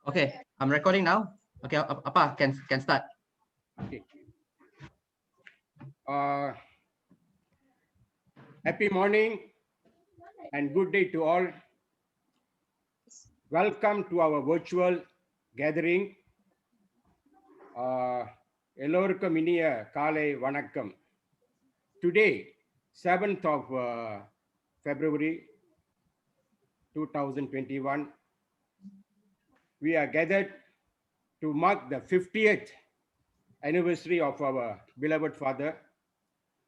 Okay, I'm recording now. Okay, Apa can start. Okay. Happy morning and good day to all. Welcome to our virtual gathering. எல்லோருக்கும் இனிய காலை வணக்கம். Today, 7th of February 2021, we are gathered to mark the 50th anniversary of our beloved father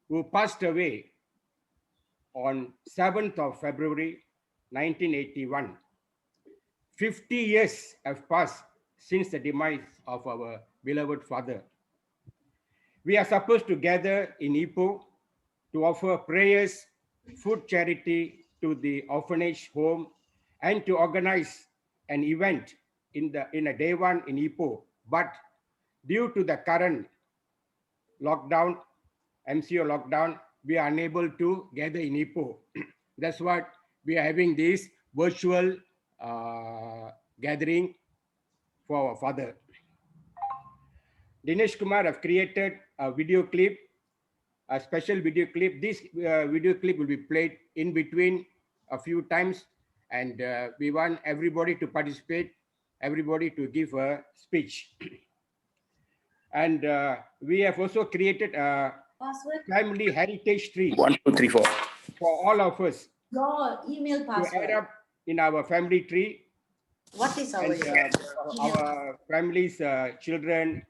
who passed away on 7th of February 1981. 50 years have passed since the demise of our beloved father. We are supposed to gather in Ipoh to offer prayers, food charity to the orphanage home, and to organize an event in a day one in Ipoh. But due to the current lockdown, MCO lockdown, we are unable to gather in Ipoh. That's what we are having this virtual gathering for our father. Dinesh Kumar have created a video clip, a special video clip. This video clip will be played in between a few times, and we want everybody to participate, everybody to give a speech. And we have also created a family heritage tree 1, 2, 3, 4 for all of us Your email to password. add up in our family tree. What is our And our families, children,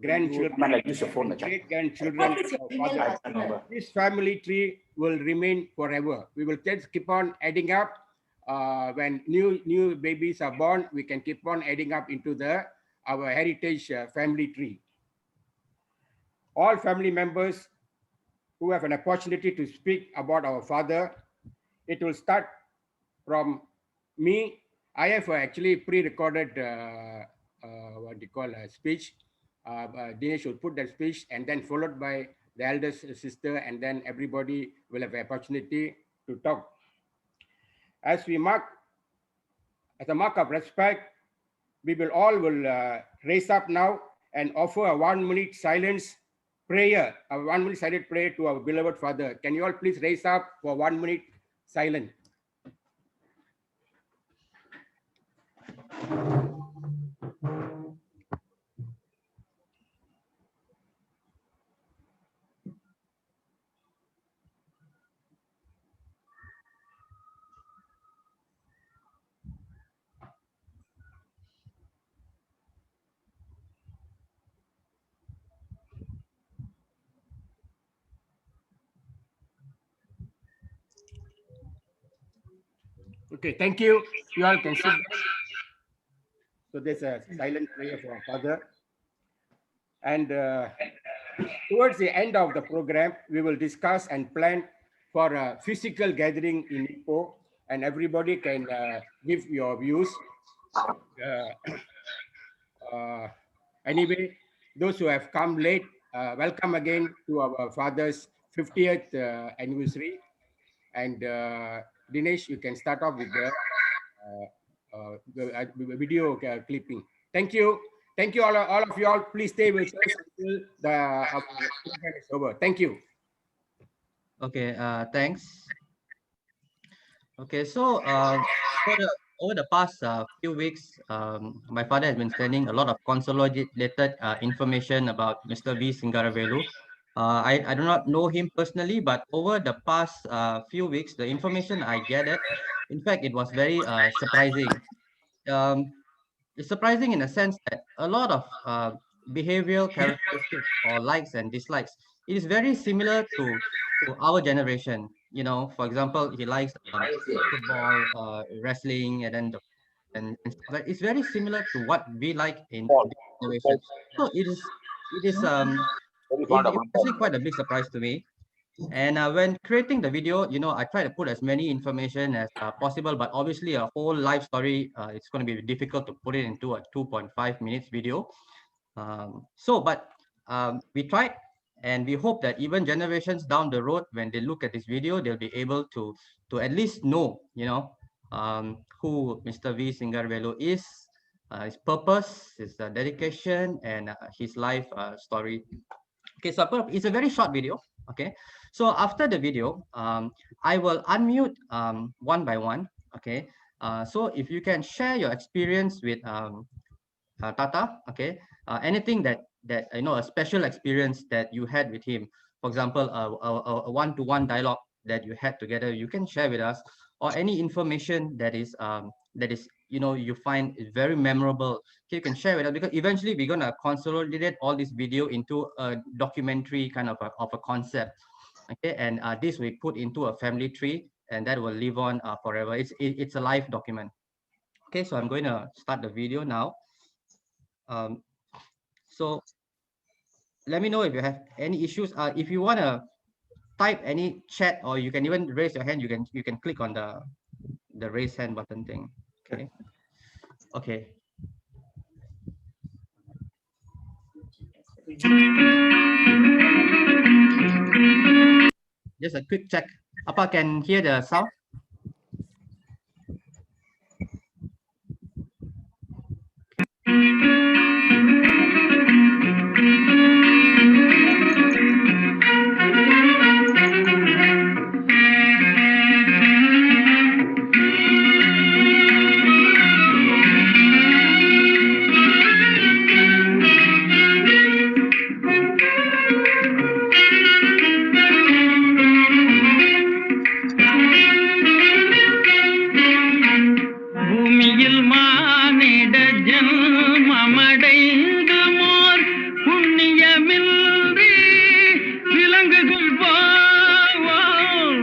grandchildren, like use your phone, great grandchildren. What is your email password? This family tree will remain forever. We will just keep on adding up. When new babies are born, we can keep on adding up into our heritage family tree. All family members who have an opportunity to speak about our father, it will start from me. I have actually pre-recorded what you call a speech. Dinesh will put that speech and then followed by the eldest sister, and then everybody will have an opportunity to talk. As a mark of respect, we will all raise up now and offer a 1-minute silence prayer, a 1-minute silent prayer to our beloved father. Can you all please raise up for 1 minute silent? Okay, thank you. You all can sit down. So there's a silent prayer for our father. And towards the end of the program, we will discuss and plan for a physical gathering in Ipoh, and everybody can give your views. Anyway, those who have come late, welcome again to our father's 50th anniversary. And Dinesh, you can start off with the video clipping. Thank you. Thank you all of you all. Please stay with us until the program is over. Thank you. Okay, thanks. Okay, so over the past few weeks, my father has been sending a lot of consolidated information about Mr. V. Singaravelu. I do not know him personally, but over the past few weeks, the information I gathered, in fact, it was very surprising. It's surprising in a sense that a lot of behavioral characteristics or likes and dislikes, it is very similar to our generation. You know, for example, he likes football, wrestling, and then and stuff like it's very similar to what we like in this generation. So it was actually quite a big surprise to me. And when creating the video, you know, I try to put as many information as possible, but obviously a whole life story, it's going to be difficult to put it into a 2.5 minutes video. We tried, and we hope that even generations down the road, when they look at this video, they'll be able to at least know, you know, who Mr. V. Singaravelu is, his purpose, his dedication, and his life story. Okay, so it's a very short video. Okay, so after the video, I will unmute one by one. Okay, so if you can share your experience with Tata, okay, anything that a special experience that you had with him, for example, a one-to-one dialogue that you had together, you can share with us, or any information that is you find is very memorable. Okay, you can share with us, because eventually we're gonna consolidate all this video into a documentary kind of a concept. Okay, and this we put into a family tree, and that will live on forever. It's a live document. Okay, so I'm going to start the video now. Um, so let me know if you have any issues. If you want to type any chat, or you can even raise your hand, you can click on the raise hand button thing. Okay. Okay. Just a quick check. Appa can hear the sound? பூமியில் மானிட ஜன்மமடைந்து மோர் புண்ணியமின்றி விலங்குகள் போல்.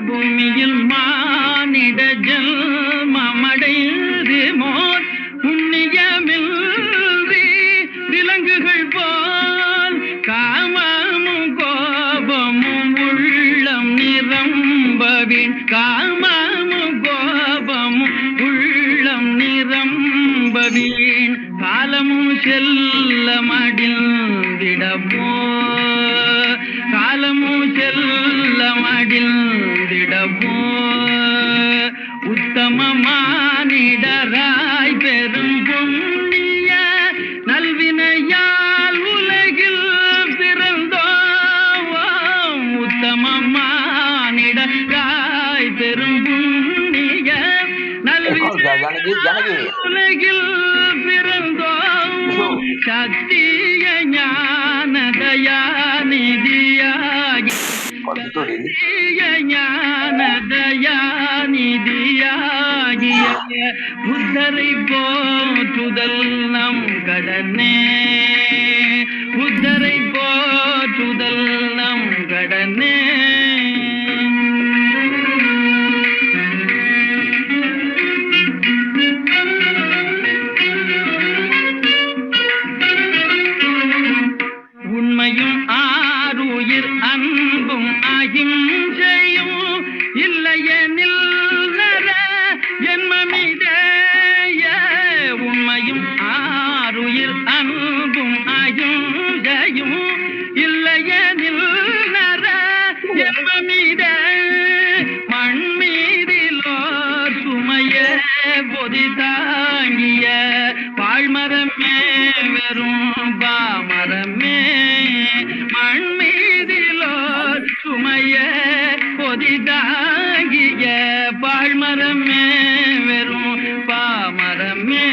பூமியில் மானிட ஜன்மமடைந்து மோர் புண்ணியமின்றி விலங்குகள் போல். காமமும் கோபமும் உள்ளம் நிரம்பவின், காமமும் கோபமும் உள்ளம் நிரம்பவின். காலமும் செல்ல மடிந்திடப்போ, காலமும் செல்ல மடிந்திடப்போ. உத்தம மானிடராய் பெரும் புண்ணிய நல்வினையால் உலகில் பிறந்தோம். உத்தம மானிடராய் பெரும் புண்ணிய நல்வினையால் உலகில் பிறந்தோம். சத்திய ஞான தயாநிதியாகி, சத்திய ஞான தயாநிதியாகிய புத்தரை போற்றுதல் நம் கடனே, புத்தரை போற்றுதல் நம் கடனே. உண்மையும் ஆருயிர் அன்பும் அகிம்சையும் இல்லையெனில் நர ஜன்மமிடைய. உண்மையும் ஆருயிர் அன்பும் அகிம்சையும் இல்லையெனில் நர ஜன்மமிட. மண்மீதிலோர் சுமைய பொதி தாங்கிய பாழ்மரமே வெறும் பாமரமே. மண்மீதிலோர் சுமைய பொதி தாங்கிய பாழ்மரமே வெறும் பாமரமே.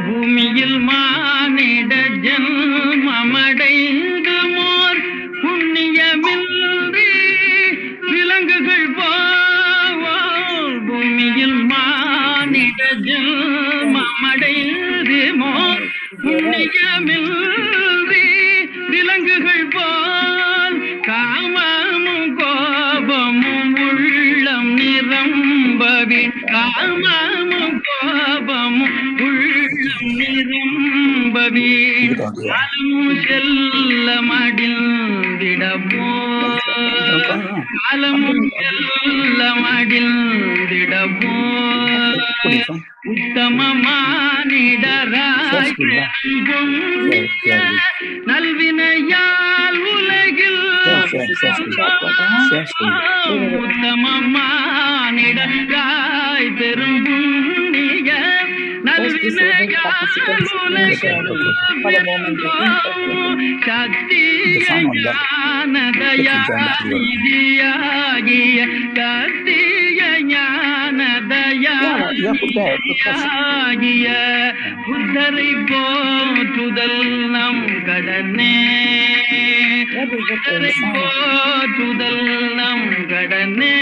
பூமியில் மானிட ஜன்மமடைந்து மோர் புண்ணியமின்றி விலங்குகள் போல். பூமியில் மானிட ஜன்மமடைந்து மோர் புண்ணியமின்றி விலங்குகள் போல். காமமும் கோபமும் உள்ளம் நிரம்பவின், காமமும் கோபமும் உள்ளம் நிரம்ப வீண் காலமும் செல்ல மடிந்திடப்போ காலமும் செல்ல மடிந்திடப்போ உத்தம மானிடராய் நல்வினையால் உலகில் உத்தம மானிடராய் பெரும்புண்ணிய நல்வினையால் உலகில் சத்திய ஞானதயா நிதியாகிய சத்திய ஞானதயா ஆகிய புத்தரை போற்றுதல் நம் கடனே புத்தரை போற்றுதல் நம் கடனே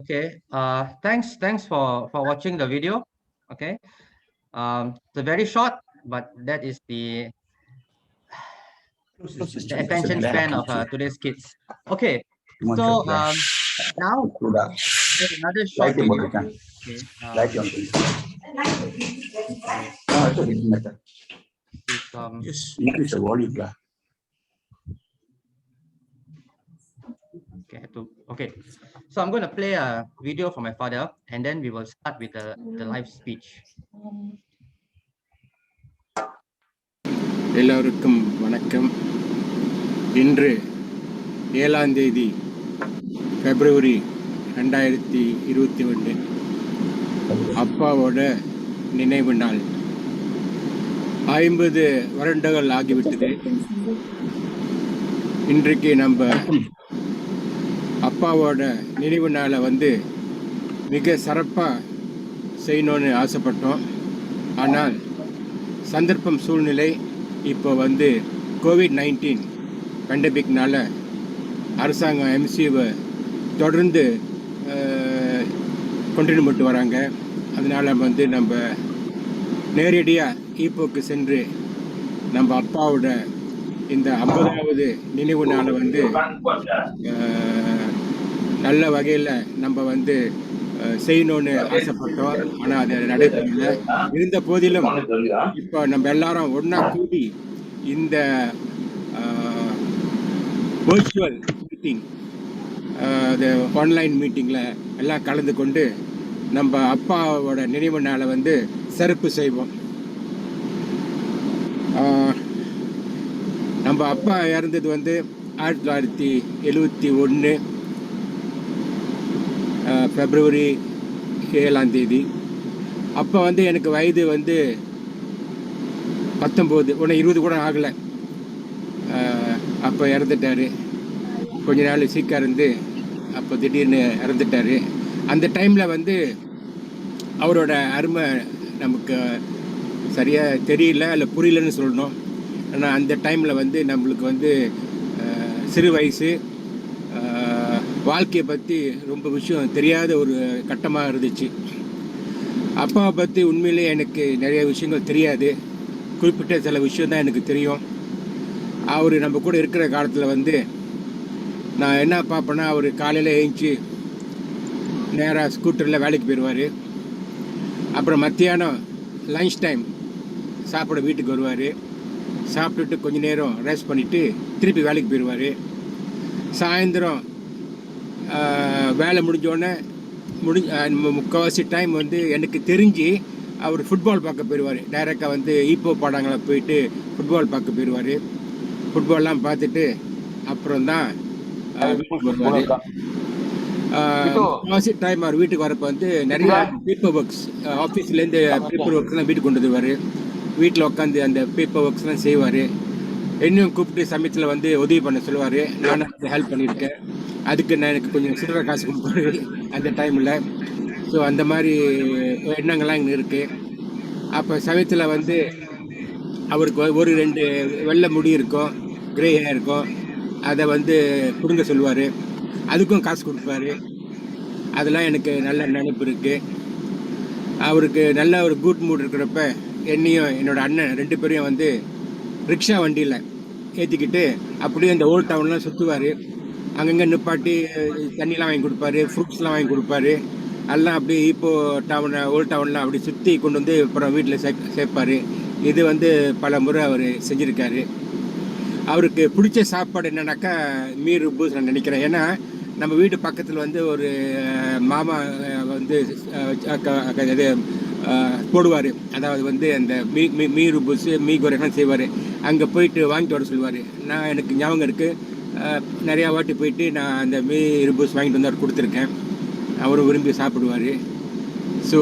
Okay. Thanks for watching the video. Okay. It's very short, but that is the attention span of today's kids. Okay. So now there's another short video. Okay. Increase the volume. Okay. So I'm going to play a video for my father, and then we will start with the live speech. எல்லோருக்கும் வணக்கம். இன்று 7ஆம் தேதி பிப்ரவரி 2021 அப்பாவோட நினைவு நாள். 50 வருடங்கள் ஆகிவிட்டது. இன்றைக்கு நம்ம அப்பாவோட நினைவு நாளை மிக சிறப்பாக செய்யணும்னு ஆசைப்பட்டோம். ஆனால் சந்தர்ப்பம் சூழ்நிலை இப்போ கோவிட்-19 பேண்டமிக்னால அரசாங்கம் எம்சிவை தொடர்ந்து கண்டினியூ பண்ணிட்டு வராங்க. அதனால் நம்ம நேரடியாக ஈப்போக்கு சென்று நம்ம அப்பாவோட இந்த 50வது நினைவு நாளை நல்ல வகையில் நம்ம செய்யணும்னு ஆசைப்பட்டோம். ஆனால் அது நடைபெறல. இருந்த போதிலும் இப்போ நம்ம எல்லாரும் ஒன்றா கூடி இந்த வர்ச்சுவல் மீட்டிங், அது ஆன்லைன் மீட்டிங்கில் எல்லாம் கலந்து கொண்டு நம்ம அப்பாவோட நினைவு நாளை சிறப்பு செய்வோம். நம்ம அப்பா இறந்தது 1971 பிப்ரவரி 7ஆம் தேதி. அப்போ எனக்கு வயது 19, ஒன்று 20 கூட ஆகலை. அப்போ இறந்துட்டார். கொஞ்ச நாள் சீக்காக இருந்து அப்போ திடீர்னு இறந்துட்டார். அந்த டைமில் அவரோட அருமை நமக்கு சரியாக தெரியல, இல்லை புரியலன்னு சொல்லணும். ஆனால் அந்த டைமில் நம்மளுக்கு சிறு வயசு, வாழ்க்கையை பற்றி ரொம்ப விஷயம் தெரியாத ஒரு கட்டமாக இருந்துச்சு. அப்பாவை பற்றி உண்மையிலே எனக்கு நிறைய விஷயங்கள் தெரியாது. குறிப்பிட்ட சில விஷயந்தான் எனக்கு தெரியும். அவர் நம்ம கூட இருக்கிற காலத்தில் நான் என்ன பார்ப்பேன்னா, அவர் காலையில் எழுந்துச்சி நேராக ஸ்கூட்டரில் வேலைக்கு போயிடுவார். அப்புறம் மத்தியானம் லஞ்ச் டைம் சாப்பிட வீட்டுக்கு வருவார். சாப்பிட்டுட்டு கொஞ்சம் நேரம் ரெஸ்ட் பண்ணிவிட்டு திருப்பி வேலைக்கு போயிடுவார். சாயந்தரம் வேலை முடிஞ்சோடனே முக்கால்வாசி டைம் எனக்கு தெரிஞ்சு அவர் ஃபுட்பால் பார்க்க போயிடுவார். டைரெக்டாக ஈப்போ பாடங்களை போயிட்டு ஃபுட்பால் பார்க்க போயிடுவார். ஃபுட்பால்லாம் பார்த்துட்டு அப்புறம் தான் வீட்டுக்கு வருவார். முக்கால்வாசி டைம் அவர் வீட்டுக்கு வரப்போ நிறைய பேப்பர் ஒர்க்ஸ், ஆஃபீஸ்லேருந்து பேப்பர் ஒர்க்ஸ்லாம் வீட்டுக்கு கொண்டு வருவார். வீட்டில் உட்காந்து அந்த பேப்பர் ஒர்க்ஸ்லாம் செய்வார். என்னையும் கூப்பிட்டு சமயத்தில் உதவி பண்ண சொல்லுவார். நானும் ஹெல்ப் பண்ணியிருக்கேன். அதுக்கு நான் எனக்கு கொஞ்சம் சில்லறை காசு கொடுப்பாரு அந்த டைமில். ஸோ அந்த மாதிரி எண்ணங்கள்லாம் இங்கே இருக்குது. அப்போ சமயத்தில் அவருக்கு 1-2 வெள்ளை முடி இருக்கும், கிரே ஹேர் இருக்கும். அதை பிடுங்க சொல்லுவார். அதுக்கும் காசு கொடுப்பாரு. அதெல்லாம் எனக்கு நல்ல நினைப்பு இருக்குது. அவருக்கு நல்ல ஒரு குட் மூட் இருக்கிறப்ப என்னையும் என்னோடய அண்ணன் 2 பேரையும் ரிக்ஷா வண்டியில் ஏற்றிக்கிட்டு அப்படியே இந்த ஓல்ட் டவுன்லாம் சுற்றுவார். அங்கங்கே நிப்பாட்டி தண்ணிலாம் வாங்கி கொடுப்பாரு, ஃப்ரூட்ஸ்லாம் வாங்கி கொடுப்பாரு. எல்லாம் அப்படியே இப்போ ஓல்ட் டவுன்லாம் அப்படி சுற்றி கொண்டு வந்து அப்புறம் வீட்டில் சேர்ப்பார். இது வந்து பல முறை அவர் செஞ்சுருக்காரு. அவருக்கு பிடிச்ச சாப்பாடு என்னன்னாக்கா மீர் உபூஸ் நான் நினைக்கிறேன். ஏன்னா நம்ம வீட்டு பக்கத்தில் வந்து ஒரு மாமா வந்து இது போடுவார். அதாவது வந்து அந்த மீர் உபூஸ் மீ குறைலாம் செய்வார். அங்கே போயிட்டு வாங்கிட்டு வர சொல்லுவார். நான் எனக்கு ஞாபகம் இருக்குது, நிறையா வாட்டி போயிட்டு நான் அந்த மீர் உபூஸ் வாங்கிட்டு வந்து அவர் கொடுத்துருக்கேன். அவரும் விரும்பி சாப்பிடுவார். ஸோ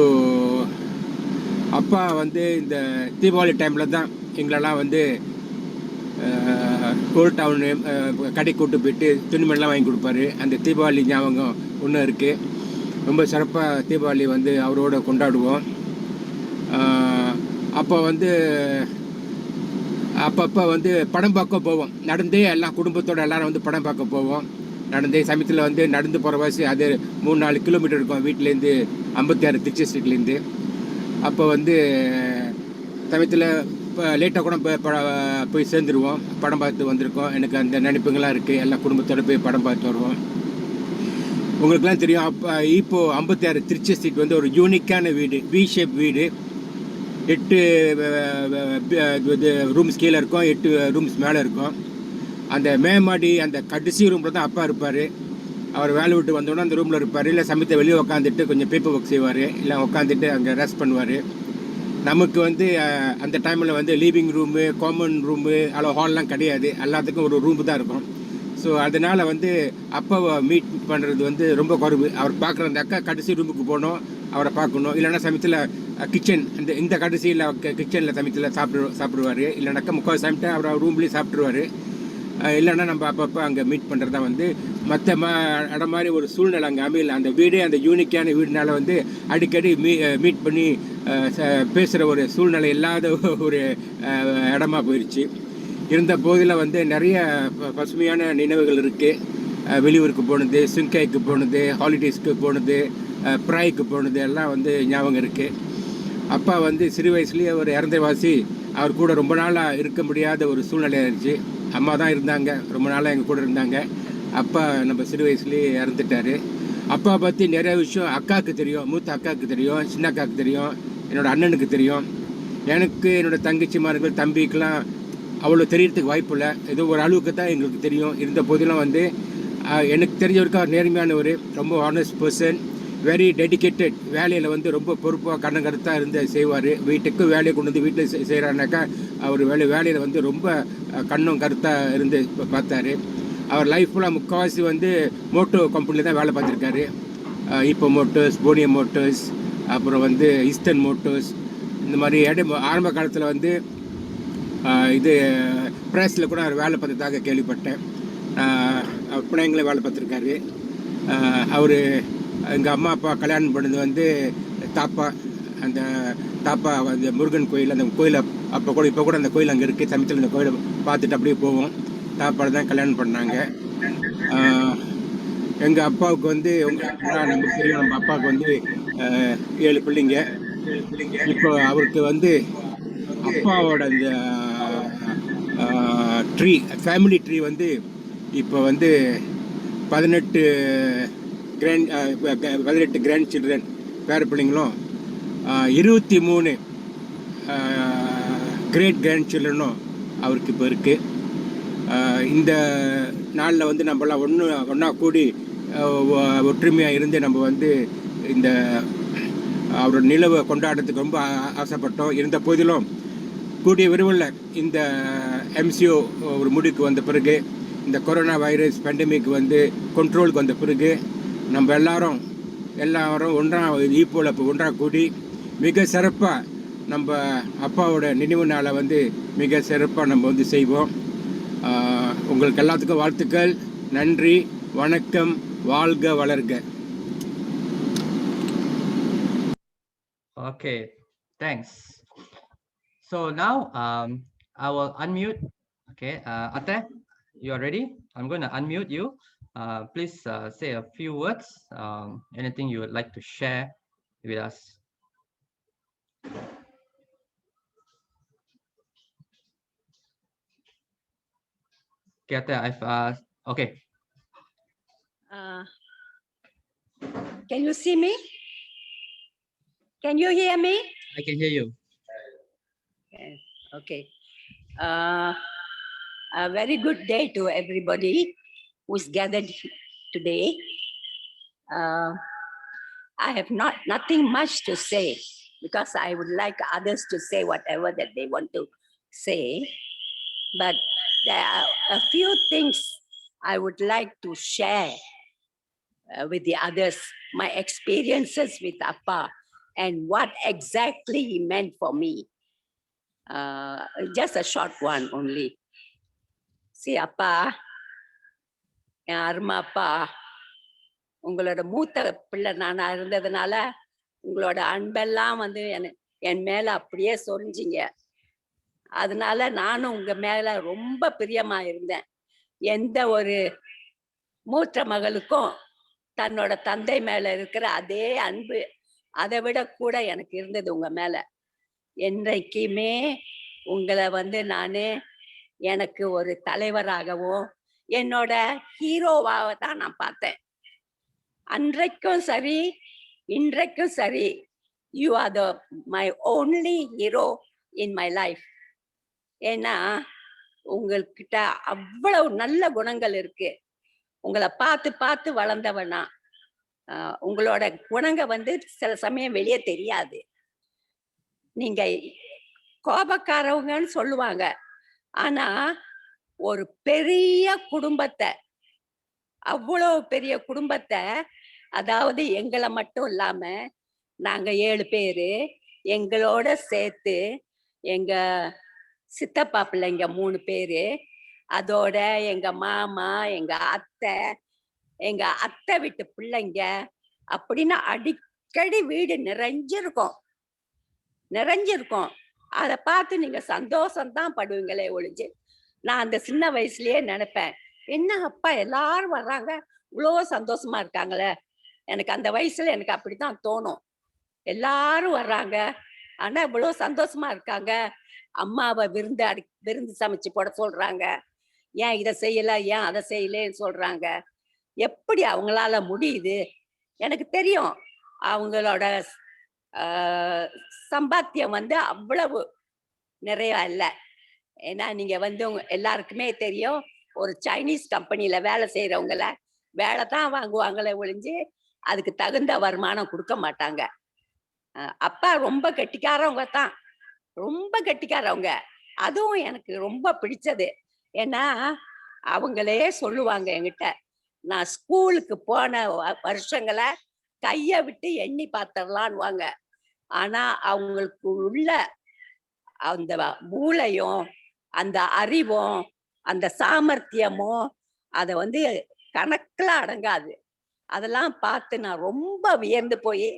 அப்பா வந்து இந்த தீபாவளி டைமில் தான் எங்களெல்லாம் வந்து ஓல்ட் டவுனு கடை கூட்டு போயிட்டு துணிமணிலாம் வாங்கி கொடுப்பாரு. அந்த தீபாவளி ஞாபகம் ஒன்று இருக்குது. ரொம்ப சிறப்பாக தீபாவளி வந்து அவரோட கொண்டாடுவோம். அப்போ வந்து அப்பப்போ வந்து படம் பார்க்க போவோம். நடந்தே எல்லாம் குடும்பத்தோடு எல்லோரும் வந்து படம் பார்க்க போவோம். நடந்தே சமயத்தில் வந்து நடந்து போகிற வாசி அது 3-4 கிலோமீட்டர் இருக்கும் வீட்டிலேருந்து 56 திருச்சி ஸ்ட்ரீட்லேருந்து. அப்போ வந்து சமயத்தில் இப்போ லேட்டாக கூட போய் சேர்ந்துருவோம். படம் பார்த்து வந்திருக்கோம். எனக்கு அந்த நினைப்புங்கள்லாம் இருக்குது. எல்லாம் குடும்பத்தோடு போய் படம் பார்த்து வருவோம். உங்களுக்குலாம் தெரியும், அப்போ இப்போ 56 திருச்சி ஸ்ட்ரீட் வந்து ஒரு யூனிக்கான வீடு, வி ஷேப் வீடு. 8 ரூம்ஸ் கீழே இருக்கும், 8 ரூம்ஸ் மேலே இருக்கும். அந்த மேமாடி அந்த கடைசி ரூமில் தான் அப்பா இருப்பார். அவர் வேலை விட்டு வந்தோடனே அந்த ரூமில் இருப்பார். இல்லை சமயத்தை வெளியே உட்காந்துட்டு கொஞ்சம் பேப்பர் ஒர்க் செய்வார், இல்லை உட்காந்துட்டு அங்கே ரெஸ்ட் பண்ணுவார். நமக்கு வந்து அந்த டைமில் வந்து லிவிங் ரூமு, காமன் ரூமு, அவ்வளோ ஹால்லாம் கிடையாது. எல்லாத்துக்கும் ஒரு ரூமு தான் இருக்கும். ஸோ அதனால் வந்து அப்பாவை மீட் பண்ணுறது வந்து ரொம்ப குறைவு. அவர் பார்க்குற அந்த அக்கா கடைசி ரூமுக்கு போகணும், அவரை பார்க்கணும். இல்லைன்னா சமயத்தில் கிச்சன் இந்த கடைசியில் கிச்சனில் சமயத்தில் சாப்பிடுவார். இல்லைனாக்கா முக்கால் சமயத்தை அவர் ரூம்லேயும் சாப்பிட்ருவார். இல்லைன்னா நம்ம அப்பப்போ அங்கே மீட் பண்ணுறது தான் வந்து மற்ற இடம் மாதிரி ஒரு சூழ்நிலை அங்கே அமையல. அந்த வீடே அந்த யூனிக்கான வீடுனால வந்து அடிக்கடி மீட் பண்ணி பேசுகிற ஒரு சூழ்நிலை இல்லாத ஒரு இடமா போயிடுச்சு. இருந்த போதில் வந்து நிறைய பசுமையான நினைவுகள் இருக்குது. வெளியூருக்கு போனது, சுங்காய்க்கு போனது, ஹாலிடேஸ்க்கு போனது, ப்ராய்க்கு போனது எல்லாம் வந்து ஞாபகம் இருக்குது. அப்பா வந்து சிறு வயசுலேயே அவர் இறந்தவாசி. அவர் கூட ரொம்ப நாளாக இருக்க முடியாத ஒரு சூழ்நிலை ஆயிடுச்சு. அம்மா தான் இருந்தாங்க, ரொம்ப நாளாக எங்கள் கூட இருந்தாங்க. அப்பா நம்ம சிறு வயசுலேயே இறந்துட்டார். அப்பா பற்றி நிறைய விஷயம் அக்காவுக்கு தெரியும், மூத்த அக்காவுக்கு தெரியும், சின்ன அக்காவுக்கு தெரியும், என்னோடய அண்ணனுக்கு தெரியும். எனக்கு என்னோடய தங்கச்சிமார்கள் தம்பிக்கெலாம் அவ்வளோ தெரியறதுக்கு வாய்ப்பு இல்லை. ஏதோ ஒரு அளவுக்கு தான் எங்களுக்கு தெரியும். இருந்த போதிலும் வந்து எனக்கு தெரிஞ்சவருக்கு அவர் நேர்மையானவர், ரொம்ப ஆனஸ்ட் பர்சன், வெரி டெடிக்கேட்டட். வேலையில் வந்து ரொம்ப பொறுப்பாக கண்ணங்கருத்தாக இருந்து செய்வார். வீட்டுக்கு வேலையை கொண்டு வந்து வீட்டில் செய்கிறாருனாக்கா அவர் வேலையில் வந்து ரொம்ப கண்ணும் கருத்தாக இருந்து பார்த்தாரு. அவர் லைஃப் ஃபுல்லாக முக்கால்வாசி வந்து மோட்டோ கம்பெனியில் தான் வேலை பார்த்துருக்காரு. இப்போ மோட்டர்ஸ், போனியம் மோட்டர்ஸ், அப்புறம் வந்து ஈஸ்டர்ன் மோட்டர்ஸ், இந்த மாதிரி ஆரம்ப காலத்தில் வந்து இது ப்ரெஸ்ஸில் கூட அவர் வேலை பார்த்ததாக கேள்விப்பட்டேன். பிள்ளைங்களும் வேலை பார்த்துருக்காரு. அவர் எங்கள் அம்மா அப்பா கல்யாணம் பண்ணது வந்து தாப்பா, அந்த தாப்பா வந்து முருகன் கோயில், அந்த கோயிலை அப்போ கூட இப்போ கூட அந்த கோயில் அங்கே இருக்குது. சமயத்தில் அந்த கோயிலை பார்த்துட்டு அப்படியே போவோம். தாப்பாவில் தான் கல்யாணம் பண்ணாங்க. எங்கள் அப்பாவுக்கு வந்து நமக்கு தெரியும், நம்ம அப்பாவுக்கு வந்து 7 பிள்ளைங்க. இப்போ அவருக்கு வந்து அப்பாவோட இந்த ட்ரீ, ஃபேமிலி ட்ரீ வந்து இப்போ வந்து 18 கிராண்ட் சில்ட்ரன், பேர பிள்ளைங்களும் 23 கிரேட் கிராண்ட் சில்ட்ரனும் அவருக்கு இப்போ இருக்குது. இந்த நாளில் வந்து நம்மளாம் ஒன்றா கூடி ஒற்றுமையாக இருந்து நம்ம வந்து இந்த அவரோட நிலவை கொண்டாடுறதுக்கு ரொம்ப ஆசைப்பட்டோம். இருந்த போதிலும் கூடிய விரைவில் இந்த எம்சிஓ ஒரு முடிவுக்கு வந்த பிறகு, இந்த கொரோனா வைரஸ் பேண்டமிக் வந்து கண்ட்ரோலுக்கு வந்த பிறகு நம்ம எல்லாரும் ஈப்போல இப்போ ஒன்றாக கூடி மிக சிறப்பாக நம்ம அப்பாவோட நினைவு நாளை வந்து மிக சிறப்பாக நம்ம வந்து செய்வோம். உங்களுக்கு எல்லாத்துக்கும் வாழ்த்துக்கள். நன்றி, வணக்கம், வாழ்க வளர்க. Okay, thanks. So now I will unmute. Okay, Ate, you are ready? I'm going to unmute you. Please say a few words, anything you would like to share with us. Kata, okay. Can you see me? Can you hear me? I can hear you. Okay. A very good day to everybody who's gathered today. I have nothing much to say because I would like others to say whatever that they want to say. But there are a few things I would like to share with the others, my experiences with Appa and what exactly he meant for me. Just a short one only. See, Appa, என் அருமை அப்பா, உங்களோட மூத்த பிள்ளை நானா இருந்ததுனால உங்களோட அன்பெல்லாம் வந்து என் மேல அப்படியே சொரிஞ்சிங்க. அதனால நானும் உங்க மேல ரொம்ப பிரியமா இருந்தேன். எந்த ஒரு மூத்த மகளுக்கும் தன்னோட தந்தை மேல இருக்கிற அதே அன்பு அதை விட கூட எனக்கு இருந்தது உங்க மேல. என்றைக்குமே உங்களை வந்து நானு எனக்கு ஒரு தலைவராகவும் என்னோட ஹீரோவாக தான் நான் பார்த்தேன். அன்றைக்கும் சரி இன்றைக்கும் சரி, you are my only hero in my life. ஏன்னா உங்கள்கிட்ட அவ்வளவு நல்ல குணங்கள் இருக்கு. உங்களை பார்த்து பார்த்து வளர்ந்தவனா. உங்களோட குணங்க வந்து சில சமயம் வெளியே தெரியாது. நீங்க கோபக்காரவங்கன்னு சொல்லுவாங்க, ஆனா ஒரு பெரிய குடும்பத்தை, அவ்வளவு பெரிய குடும்பத்தை, அதாவது எங்களை மட்டும் இல்லாம நாங்க 7 பேரு, எங்களோட சேர்த்து எங்க சித்தப்பா பிள்ளைங்க 3 பேரு, அதோட எங்க மாமா, எங்க அத்தை வீட்டு பிள்ளைங்க அப்படின்னு அடிக்கடி வீடு நிறைஞ்சிருக்கும். அதை பார்த்து நீங்க சந்தோஷம்தான் படுவீங்களே ஒழிஞ்சு, நான் அந்த சின்ன வயசுலயே நினைப்பேன், என்ன அப்பா எல்லாரும் வர்றாங்க, இவ்வளோ சந்தோஷமா இருக்காங்களே. எனக்கு அந்த வயசுல எனக்கு அப்படித்தான் தோணும். எல்லாரும் வர்றாங்க, ஆனா இவ்வளோ சந்தோஷமா இருக்காங்க. அம்மாவை விருந்து சமைச்சு போட சொல்றாங்க, ஏன் இதை செய்யல, ஏன் அதை செய்யலன்னு சொல்றாங்க. எப்படி அவங்களால முடியுது? எனக்கு தெரியும் அவங்களோட சம்பாத்தியம் வந்து அவ்வளவு நிறைய இல்லை. ஏன்னா நீங்க வந்து எல்லாருக்குமே தெரியும், ஒரு சைனீஸ் கம்பெனியில வேலை செய்யறவங்கள வேலை தான் வாங்குவாங்களே ஒழிஞ்சு அதுக்கு தகுந்த வருமானம் கொடுக்க மாட்டாங்க. அப்பா ரொம்ப கெட்டிக்காரவங்க தான், ரொம்ப கெட்டிக்காரவங்க. அதுவும் எனக்கு ரொம்ப பிடிச்சது. ஏன்னா அவங்களே சொல்லுவாங்க என்கிட்ட, நான் ஸ்கூலுக்கு போன வருஷங்களை கைய விட்டு எண்ணி பார்த்துடலான்னுவாங்க. ஆனா அவங்களுக்கு உள்ள அந்த மூளையும் அந்த அறிவும் அந்த சாமர்த்தியமும் அதை வந்து கணக்குல அடங்காது. அதெல்லாம் பார்த்து நான் ரொம்ப வியந்து போய்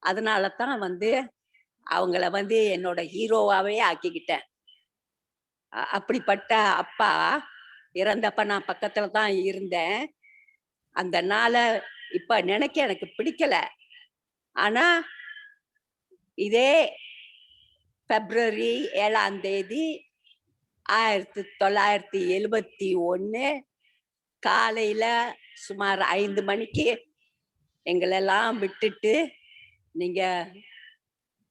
அதனால தான் வந்து அவங்கள வந்து என்னோட ஹீரோவாவே ஆக்கிக்கிட்டேன். அப்படிப்பட்ட அப்பா இறந்தப்ப நான் பக்கத்துல தான் இருந்தேன். அந்த நாளை இப்ப நினைக்க எனக்கு பிடிக்கல. ஆனா இதே பிப்ரவரி 7ஆம் தேதி 1971 காலையில சுமார் 5 மணிக்கு எங்களெல்லாம் விட்டுட்டு நீங்க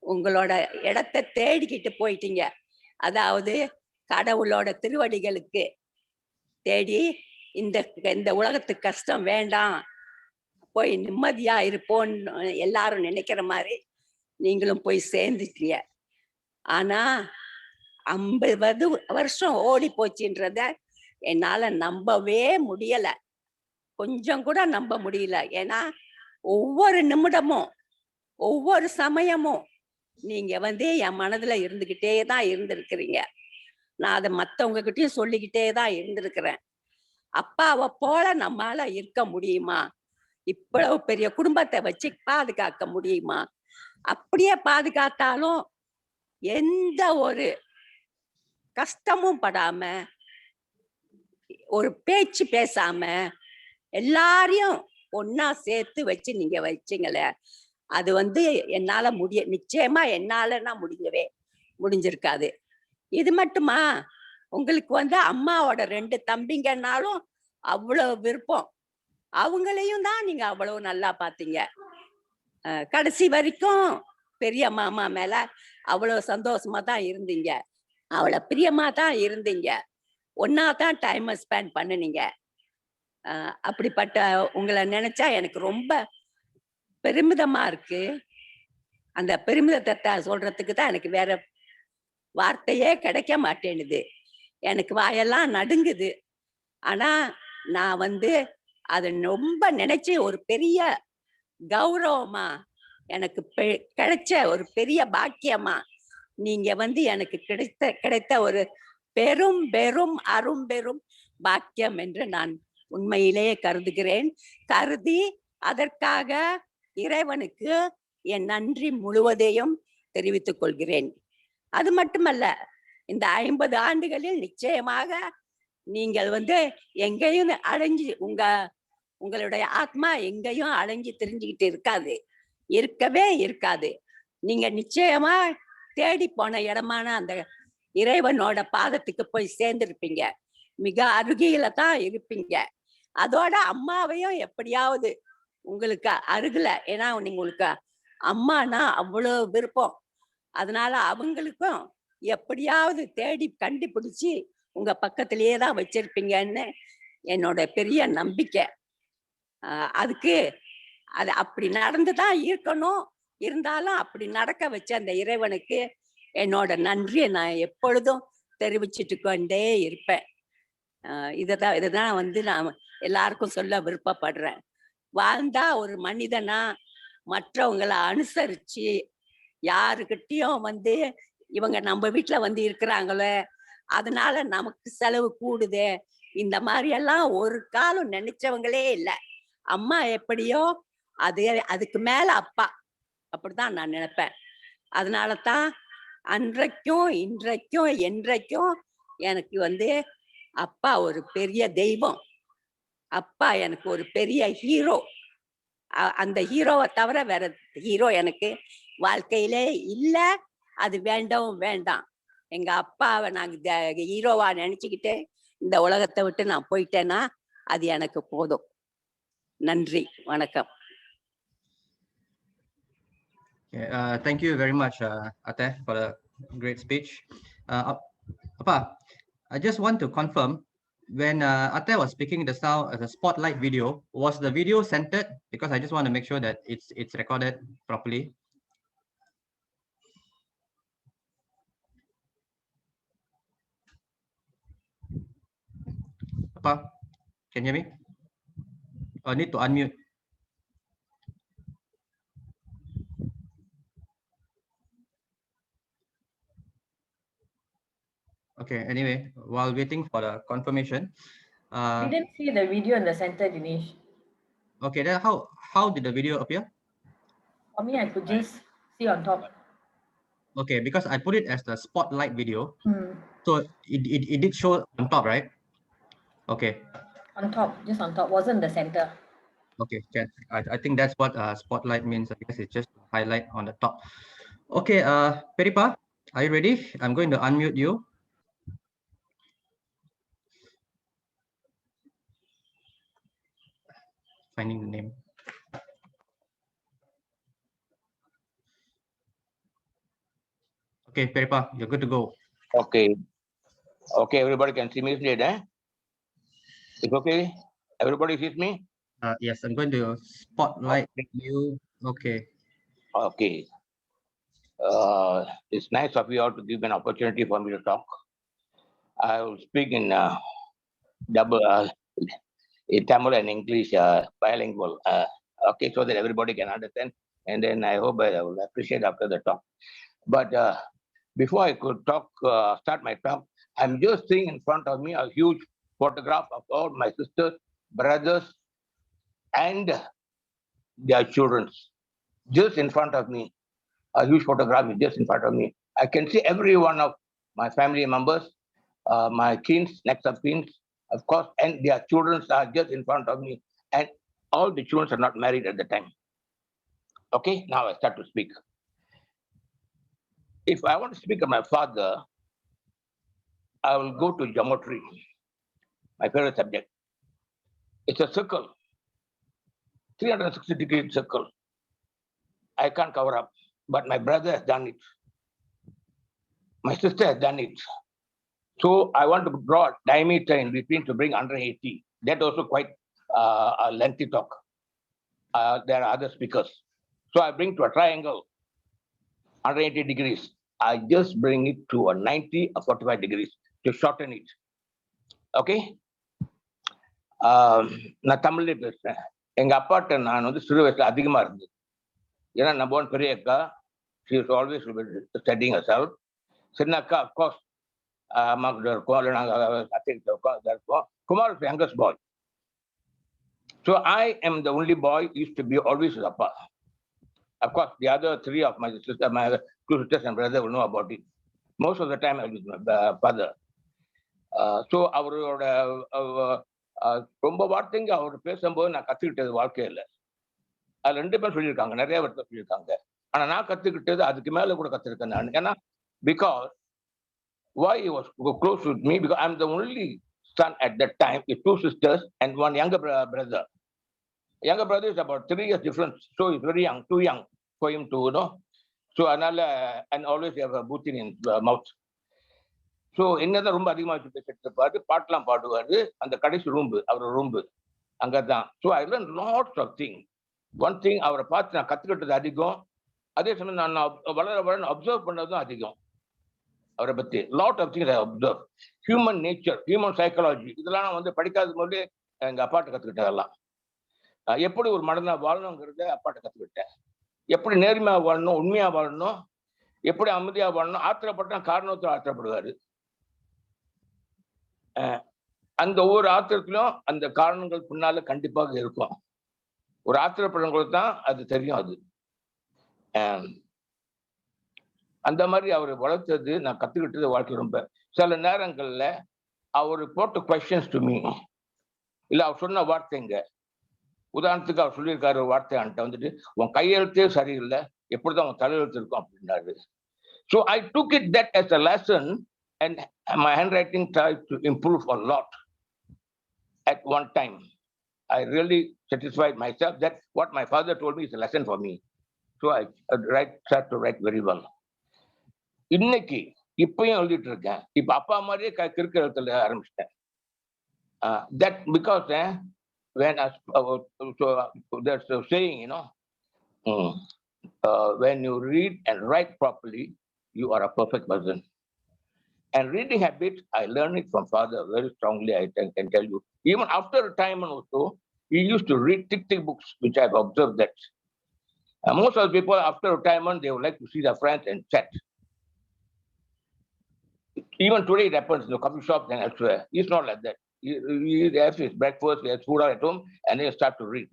உங்களோட இடத்தை தேடிக்கிட்டு போயிட்டீங்க. அதாவது கடவுளோட திருவடிகளுக்கு தேடி இந்த உலகத்துக்கு கஷ்டம் வேண்டாம், போய் நிம்மதியா இருப்போன்னு எல்லாரும் நினைக்கிற மாதிரி நீங்களும் போய் சேர்ந்துட்டீங்க. ஆனா 50 வருஷம் ஓடி போச்சுன்றத என்னால நம்பவே முடியல, கொஞ்சம் கூட நம்ப முடியல. ஏன்னா ஒவ்வொரு நிமிடமும் ஒவ்வொரு சமயமும் நீங்க வந்து என் மனதுல இருந்துகிட்டே தான் இருந்திருக்கிறீங்க. நான் அதை மத்தவங்க கிட்டயும் சொல்லிக்கிட்டே தான் இருந்திருக்கிறேன். அப்பாவை போல நம்மால இருக்க முடியுமா? இவ்வளவு பெரிய குடும்பத்தை வச்சு பாதுகாக்க முடியுமா? அப்படியே பாதுகாத்தாலும் எந்த ஒரு கஷ்டமும் படாம, ஒரு பேச்சு பேசாம எல்லாரையும் ஒன்னா சேர்த்து வச்சு நீங்க வச்சீங்களே, அது வந்து என்னால நிச்சயமா என்னாலன்னா முடிஞ்சிருக்காது. இது மட்டுமா, உங்களுக்கு வந்து அம்மாவோட 2 தம்பிங்கன்னாலும் அவ்வளவு விருப்பம். அவங்களையும் தான் நீங்க அவ்வளவு நல்லா பார்த்தீங்க. கடைசி வரைக்கும் பெரிய மாமா மேல அவ்வளவு சந்தோஷமா தான் இருந்தீங்க. அவள பிரியமா தான் இருந்தீங்க. ஒண்ணா தான் டைம ஸ்பெண்ட் பண்ணுனீங்க. அப்படிப்பட்ட உங்கள நினைச்சா எனக்கு ரொம்ப பெருமிதமா இருக்கு. அந்த பெருமிதத்த சொல்றதுக்கு தான் எனக்கு வேற வார்த்தையே கிடைக்க மாட்டேனுது. எனக்கு வாயெல்லாம் நடுங்குது. ஆனா நான் வந்து அத ரொம்ப நினைச்சு ஒரு பெரிய கௌரவமா எனக்கு கிடைச்ச ஒரு பெரிய பாக்கியமா நீங்க வந்து எனக்கு கிடைத்த ஒரு பெரும் பெரும் அரும்பெரும் பாக்கியம் என்று நான் உண்மையிலேயே கருதுகிறேன். கருதி அதற்காக இறைவனுக்கு என் நன்றி முழுவதையும் தெரிவித்துக் கொள்கிறேன். அது மட்டுமல்ல, இந்த 50 ஆண்டுகளில் நிச்சயமாக நீங்கள் வந்து எங்கேயும் அலைஞ்சு உங்களுடைய ஆத்மா எங்கேயும் அலைஞ்சு திரிஞ்சுக்கிட்டு இருக்காது, இருக்கவே இருக்காது. நீங்க நிச்சயமா தேடி போன இடமான அந்த இறைவனோட பாதத்துக்கு போய் சேர்ந்திருப்பீங்க. மிக அருகில தான் இருப்பீங்க. அதோட அம்மாவையும் எப்படியாவது உங்களுக்கு அருகில, ஏன்னா உங்களுக்கு அம்மானா அவ்வளவு விருப்பம். அதனால அவங்களுக்கும் எப்படியாவது தேடி கண்டுபிடிச்சு உங்க பக்கத்திலேயே தான் வச்சிருப்பீங்கன்னு என்னோட பெரிய நம்பிக்கை. அதுக்கு அது அப்படி நடந்துதான் இருக்கணும். இருந்தாலும் அப்படி நடக்க வச்ச அந்த இறைவனுக்கு என்னோட நன்றியை நான் எப்பொழுதும் தெரிவிச்சுட்டு கொண்டே இருப்பேன். இதுதான் வந்து நான் எல்லாருக்கும் சொல்ல விருப்பப்படுறேன். வாழ்ந்தா ஒரு மனிதனா மற்றவங்களை அனுசரிச்சு யாருக்கிட்டையும் வந்து இவங்க நம்ம வீட்டுல வந்து இருக்கிறாங்களே அதனால நமக்கு செலவு கூடுதே, இந்த மாதிரி எல்லாம் ஒரு காலம் நினைச்சவங்களே இல்லை. அம்மா எப்படியோ அதுக்கு மேல அப்பா, அப்படிதான் நான் நினைப்பேன். அதனால தான் அன்றைக்கும் இன்றைக்கும் என்றைக்கும் எனக்கு வந்து அப்பா ஒரு பெரிய தெய்வம். அப்பா எனக்கு ஒரு பெரிய ஹீரோ. அந்த ஹீரோவை தவிர வேற ஹீரோ எனக்கு வாழ்க்கையிலே இல்ல. அது வேண்டவும் வேண்டாம். எங்க அப்பாவை நாங்க ஹீரோவா நினைச்சுக்கிட்டு இந்த உலகத்தை விட்டு நான் போயிட்டேன்னா அது எனக்கு போதும். நன்றி, வணக்கம். Thank you very much, Ate, for the great speech. Appa, I just want to confirm, when Ate was speaking just now, the spotlight video, was the video centered? Because I just want to make sure that it's recorded properly. Appa, can you hear me? I need to unmute. Okay, anyway, while waiting for the confirmation. We didn't see the video in the center, Dinesh. Okay, then how did the video appear? For me, I could just see on top. Okay, because I put it as the spotlight video. Hmm. So it did show on top, right? Okay. On top, just on top, wasn't the center. Okay, yeah, I think that's what spotlight means. I guess it's just highlight on the top. Okay, Peripa, are you ready? I'm going to unmute you. Finding the name. Okay, Peripa, you're good to go. Okay. Okay, everybody can see me, eh? It's okay? Everybody sees me? Yes, I'm going to spotlight you. Okay. Okay. It's nice of you all to give an opportunity for me to talk. I will speak in in Tamil and English, bilingual. Okay, so that everybody can understand. And then I hope I will appreciate after the talk. But before I could talk, start my talk, I'm just seeing in front of me a huge photograph of all my sisters, brothers, and their children. Just in front of me, a huge photograph is just in front of me. I can see every one of my family members, my kins, next of kins, of course, and their children are just in front of me. And all the children are not married at the time. Okay, now I start to speak. If I want to speak of my father, I will go to geometry, my favorite subject. It's a circle, 360-degree circle. I can't cover up, but my brother has done it. My sister has done it. So I want to draw a diameter in between to bring 180. That also quite a lengthy talk. There are other speakers. So I bring to a triangle, 180 degrees. I just bring it to a 90 or 45 degrees to shorten it. Okay? நான் தமிழ்ல பேசுறேன். எங்க அப்பாட்ட நான் வந்து சிறு வயசுல அதிகமா இருந்தது. ஏன்னா நம்பர் ஒன் பெரிய அக்கா, she was always studying herself. சின்ன அக்கா, of course, அம்மாக்கிட்ட இருக்கும், இல்லை நாங்கள் அத்தைக்கிட்ட இருப்போம். Kumar is the youngest boy. So I am the only boy used to be always with Appa. Of course, the other three of my sisters, my two sisters and brother will know about it. Most of the time I was with my father. So அவரோட ரொம்ப வார்த்தைங்க அவர் பேசும்போது நான் கற்றுக்கிட்டது வாழ்க்கையில். அது 2 பேர் சொல்லியிருக்காங்க, நிறைய வருஷம் சொல்லியிருக்காங்க. ஆனா நான் கற்றுக்கிட்டது அதுக்கு மேல கூட கற்றுருக்கேன் நான். ஏன்னா because why he was close with me, because I'm the only son at that time with 2 sisters and 1 younger brother. Younger brother is about 3 years difference, so he's very young, too young for him to know. So another, and always have a booth in his mouth. So என்னதான் ரொம்ப அதிகமா வச்சு பேசிட்டு இருப்பாரு, பாட்டெல்லாம் பாடுவாரு. அந்த கடைசி ரூம்பு, அவர் ரூம்பு அங்கதான். So I learned lots of things. One thing, அவரை பார்த்து நான் கத்துக்கிட்டது அதிகம். அதே சமயம் நான் வளர வளர அப்சர்வ் பண்ணதும் அதிகம். அவரை பத்தி lot of things I observe. Human nature, human psychology, இதெல்லாம் நான் வந்து படிக்காத போது எங்க அப்பாட்ட கத்துக்கிட்டதெல்லாம். எப்படி ஒரு மனிதனா வாழணுங்கிறத அப்பாட்ட கத்துக்கிட்டேன். எப்படி நேர்மையா வாழணும், உண்மையா வாழணும், எப்படி அமைதியா வாழணும். ஆத்திரப்பட்டா காரணத்தில் ஆத்திரப்படுவாரு. அந்த ஒவ்வொரு ஆத்திரத்திலும் அந்த காரணங்கள் பின்னால கண்டிப்பாக இருக்கும். ஒரு ஆத்திரப்படுறவங்களுக்கு தான் அது தெரியும். அது அந்த மாதிரி அவர் வளர்த்தது நான் கத்துக்கிட்டது வாழ்க்கை. ரொம்ப சில நேரங்கள்ல அவர் போட்ட கொஸ்டின்ஸ் டு மீ, இல்ல அவர் சொன்ன வார்த்தைங்க. உதாரணத்துக்கு அவர் சொல்லியிருக்காரு ஒரு வார்த்தை என்கிட்ட வந்துட்டு, உன் கையெழுத்தே சரியில்லை, எப்படிதான் உன் தலையெழுத்து இருக்கும் அப்படின்னாரு. So I took it that as a lesson and my handwriting tried to improve a lot at one time. I really satisfied myself that what my father told me is a lesson for me. So I tried to write very well. இன்னைக்கு இப்பயும் எழுதிட்டு இருக்கேன். இப்ப அப்பா மாதிரியே கிறுக்கு எழுத்துல ஆரம்பிச்சிட்டேன். That because when there's a saying, when you read and write properly, you are a perfect person. And reading habit, I learned it from father very strongly. I can tell you. Even after retirement also, he used to read thick books, which I've observed that. Most of the people after retirement, they would like to see their friends and chat. Even today it happens in the coffee shops and elsewhere. It's not like that. He has his breakfast, he has food at home, and then start to read.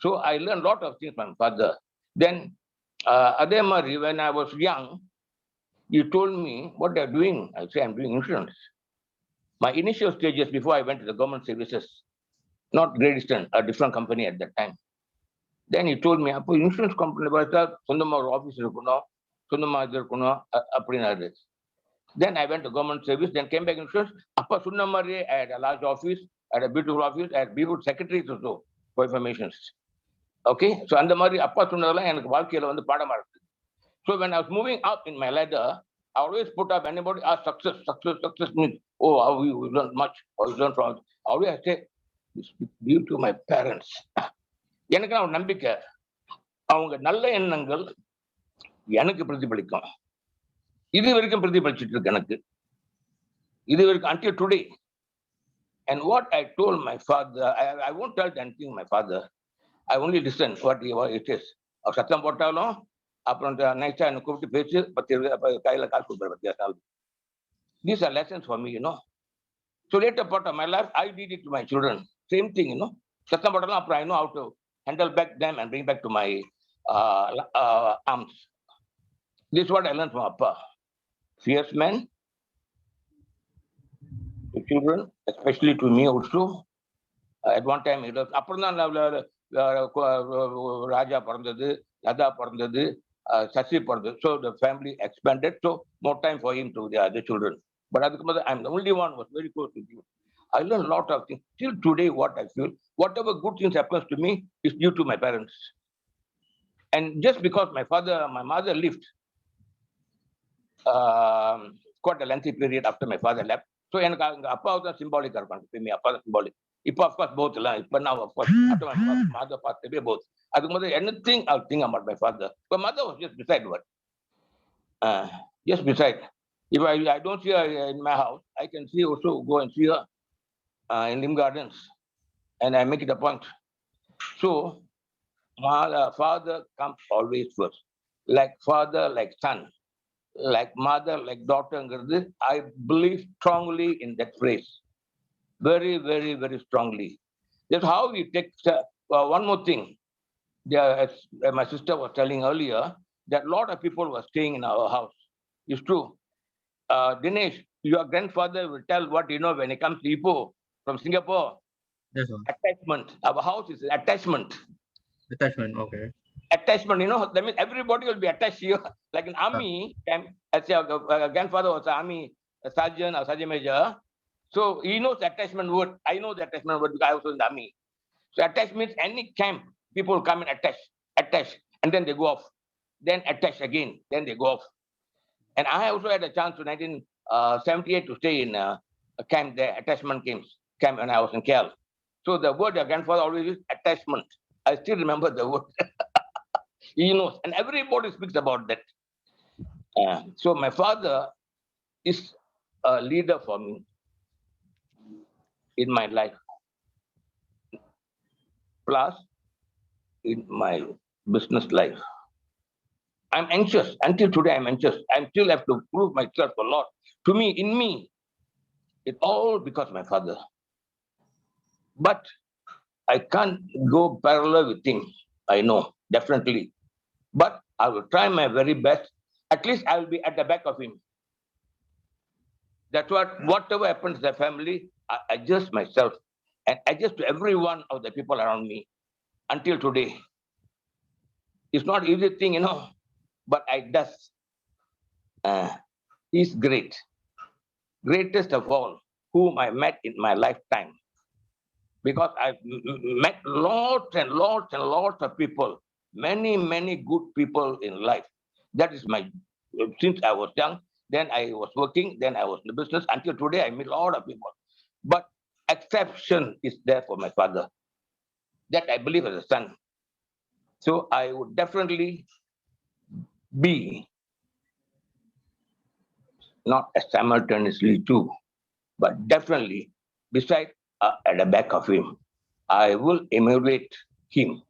So I learned a lot of things from my father. Then, Ademari, when I was young, you told me, what you're doing? I say, I'm doing insurance. My initial stages before I went to the government services, not Great Eastern, a different company at that time. Then he told me, அப்போ insurance company சொந்தமா ஒரு office இருக்கணும், சொந்தமா இது இருக்கணும் அப்படின்னாரு. Then I went to government service, then came back insurance. அப்பா சொன்ன மாதிரியே I had a large office, I had a beautiful office, I had beautiful secretaries also for informations. Okay, so அந்த மாதிரி அப்பா சொன்னதெல்லாம் எனக்கு வாழ்க்கையில வந்து பாடமா இருக்கு. So when I was moving up in my ladder, I always put up, anybody ask success means, oh, how you learned much, or you learned from, always I say, this is due to my parents. எனக்கு நான் நம்பிக்கை, அவங்க நல்ல எண்ணங்கள் எனக்கு பிரதிபலிக்கும். இது வரைக்கும் பிரதிபலிச்சிட்டு இருக்கு எனக்கு. இது வரைக்கும் until today. And what I told my father, I won't tell anything my father. I only listen what it is. அவர் சத்தம் போட்டாலும் அப்புறம் நைஸா என்ன கூப்பிட்டு பேசி 10 கையில காசு கொடுப்பாரு. These are lessons for me, So later part of my life, I did it to my children. Same thing, சத்தம் போட்டாலும் அப்புறம் I know how to handle back them and bring back to my arms. This is what I learned from Appa. Fierce man to children, especially to me also. At one time, அப்புறம் தான் ராஜா பிறந்தது, லதா பிறந்தது, Sasi பிறந்தது. So the family expanded, so more time for him to the other children. But I'm the only one who was very close to you. I learned a lot of things. Till today, what I feel, whatever good things happens to me is due to my parents. And just because my mother lived quite a lengthy period after my father left. So எனக்கு அவங்க அப்பாவை தான் சிம்பாலிக்கா இருப்பாங்க எப்பயுமே அப்பா தான் symbolic இப்போ of course both இல்லை இப்போ நான் of course after my mother passed away both அதுக்கு முதல்ல anything I'll think about my father. My mother was just beside what just beside. If I don't see her in my house, I can see also go and see her in Lim Gardens, and I make it a point. So my father comes always first, like father, like son, like mother, like daughter. I believe strongly in that phrase, very, very, very strongly. That's how we take. One more thing, as my sister was telling earlier, that a lot of people were staying in our house. It's true. Dinesh, your grandfather will tell what you know when he comes to Ipoh from Singapore. Yes, sir. Attachment. Our house is attachment. Attachment, okay. Attachment, that means everybody will be attached here. Like an army camp, as your grandfather was an army sergeant or sergeant major. So he knows the attachment word. I know the attachment word because I was in the army. So attach means any camp, people come and attach, and then they go off. Then attach again, then they go off. And I also had a chance in 1978 to stay in a camp there, attachment camp when I was in KL. So the word your grandfather always used, attachment. I still remember the word. He knows, and everybody speaks about that. So my father is a leader for me in my life, plus in my business life. I'm anxious. Until today, I'm anxious. I still have to prove myself a lot. To me, in me, it's all because of my father. But I can't go parallel with him. I know, definitely. But I will try my very best. At least I will be at the back of him. That's whatever happens to the family, I adjust myself and adjust to every one of the people around me until today. It's not easy thing, but I does. He's great. Greatest of all, whom I met in my lifetime. Because I've met lots and lots and lots of people, many, many good people in life. That is since I was young, then I was working, then I was in the business. Until today, I meet a lot of people. But exception is there for my father. That I believe as a son. So I would definitely be not simultaneously too, but definitely beside at the back of him. I will emulate him.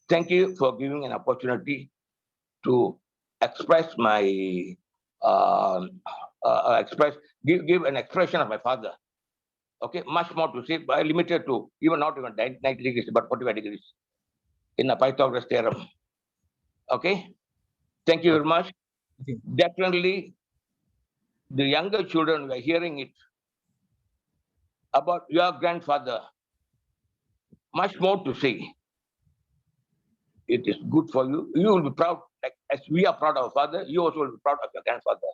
Thank you for giving an opportunity to express my give an expression of my father. Okay, much more to say, but I limited to even not even 90 degrees, but 45 degrees in the Pythagoras theorem. Okay, thank you very much. Okay. Definitely, the younger children were hearing it about your grandfather. Much more to say. It is good for you. You will be proud, like as we are proud of our father, you also will be proud of your grandfather.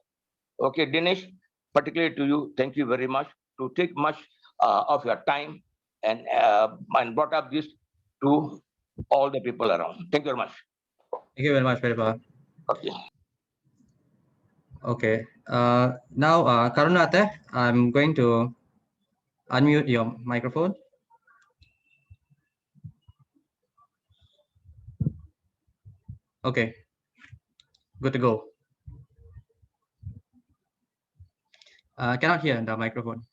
Okay, Dinesh, particularly to you, thank you very much to take much of your time and brought up this to all the people around. Thank you very much. Thank you very much, Peripa. Okay. Okay. Now, Karunatha, I'm going to unmute your microphone. Okay. Good to go. Cannot hear the microphone.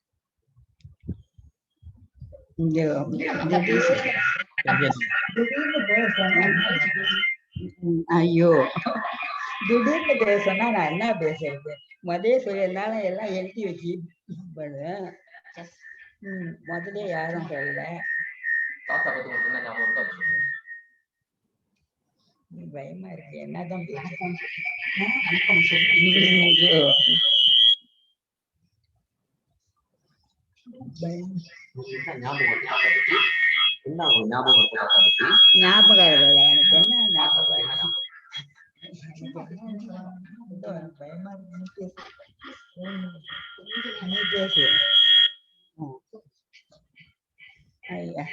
ஐயோ திடீர்னு சொன்னா நான் என்ன பேசுறது முதலே சொல்லியிருந்தாலும் எல்லாம் எழுதி வச்சு பண்ணுவேன் முதலே யாரும் சொல்லல பயமா இருக்கு என்னதான் பேசுறேன் ஞாபகம் இல்லை எனக்கு என்ன ஞாபகம் பயமா இருக்கு பேசு. ஐயா.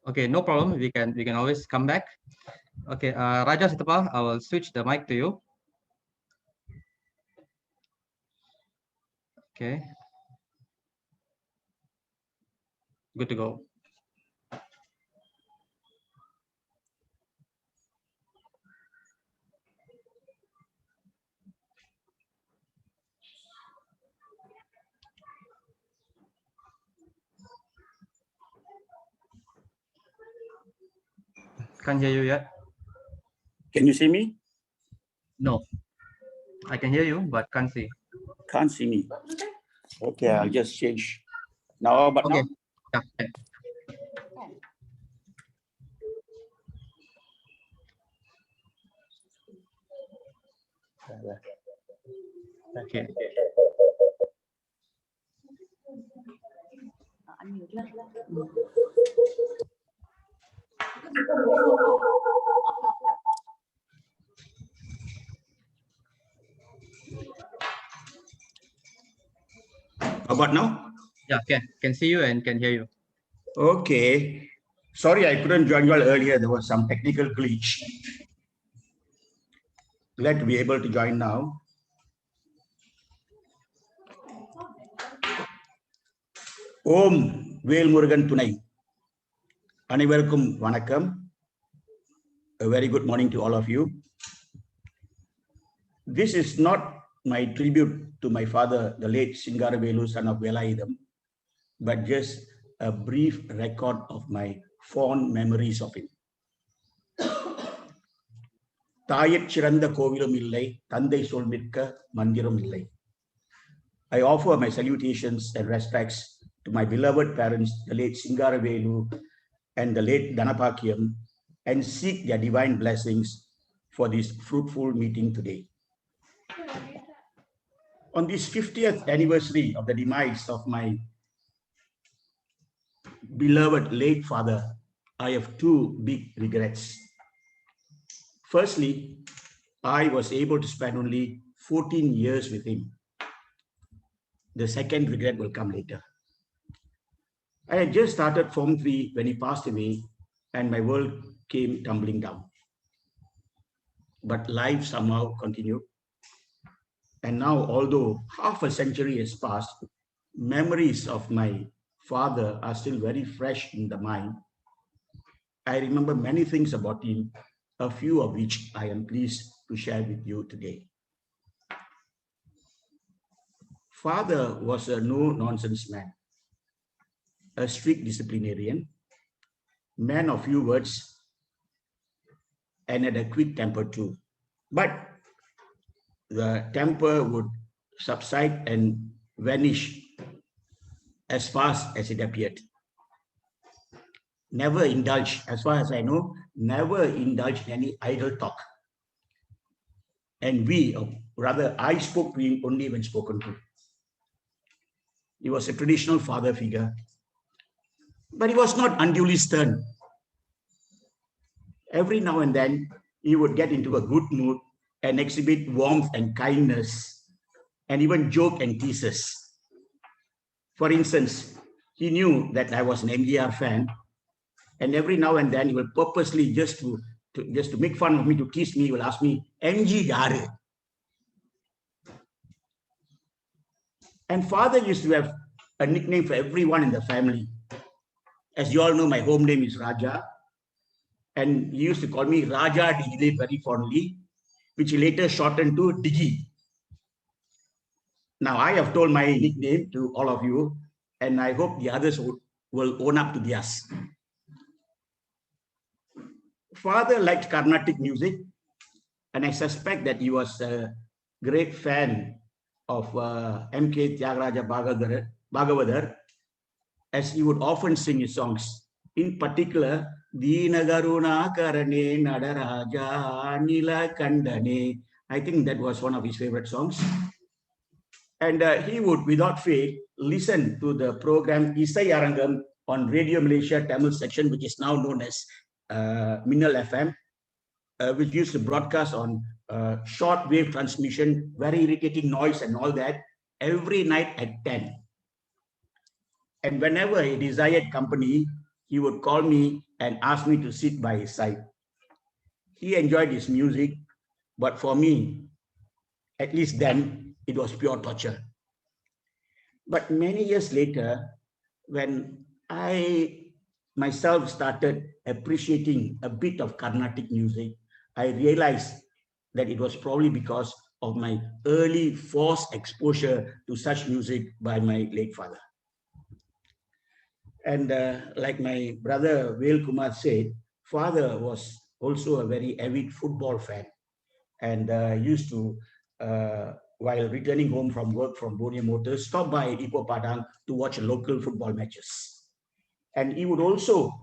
Okay, no problem. We can always come back. Okay, Raja Sitapal, I will switch the mic to you. Okay. Good to go. Can't hear you yet. Can you see me? No. I can hear you, but can't see. Can't see me. Okay, I'll just change. Now, but Okay. now? Yeah. Okay. How about now? Yeah, can see you and can hear you. Okay. Sorry, I couldn't join you all earlier. There was some technical glitch. Glad to be able to join now. Om Vel Murugan Tunai. Anivarkum Vanakam. A very good morning to all of you. This is not my tribute to my father, the late Singaravelu, son of Velaidam, but just a brief record of my fond memories of him. Tayit Chiranda Kovilum illai, Tandai Solmitka, Mandirum illai. I offer my salutations and respects to my beloved parents, the late Singaravelu and the late Danapakyam, and seek their divine blessings for this fruitful meeting today. On this 50th anniversary of the demise of my beloved late father, I have two big regrets. Firstly, I was able to spend only 14 years with him. The second regret will come later. I had just started Form 3 when he passed away and my world came tumbling down. But life somehow continued. And now, although half a century has passed, memories of my father are still very fresh in the mind. I remember many things about him, a few of which I am pleased to share with you today. Father was a no-nonsense man, a strict disciplinarian, man of few words, and had a quick temper too. But the temper would subside and vanish as fast as it appeared. Never indulge, as far as I know, never indulge in any idle talk. And rather, I spoke to him only when spoken to. He was a traditional father figure, but he was not unduly stern. Every now and then, he would get into a good mood and exhibit warmth and kindness, and even joke and tease us. For instance, he knew that I was an MGR fan, and every now and then he will purposely just to make fun of me, to tease me, he will ask me, MG Yaru. And father used to have a nickname for everyone in the family. As you all know, my home name is Raja. And he used to call me Raja Digile very fondly, which he later shortened to Digi. Now, I have told my nickname to all of you, and I hope the others will own up to theirs. Father liked Carnatic music, and I suspect that he was a great fan of M.K. Tyagaraja Bhagavathar, as he would often sing his songs. In particular, Deena Garuna Karane Nadaraja Nila Kandane. I think that was one of his favorite songs. And he would, without fail, listen to the program Isai Arangam on Radio Malaysia Tamil section, which is now known as Minnal FM. which used to broadcast on short wave transmission, very irritating noise and all that, every night at 10. And whenever he desired company, he would call me and ask me to sit by his side. He enjoyed his music, but for me, at least then, it was pure torture. But many years later, when I myself started appreciating a bit of Carnatic music, I realized that it was probably because of my early forced exposure to such music by my late father. And like my brother Vel Kumar said, father was also a very avid football fan and used to, while returning home from work from Borneo Motors, stop by Ipoh Padang to watch local football matches. And he would also,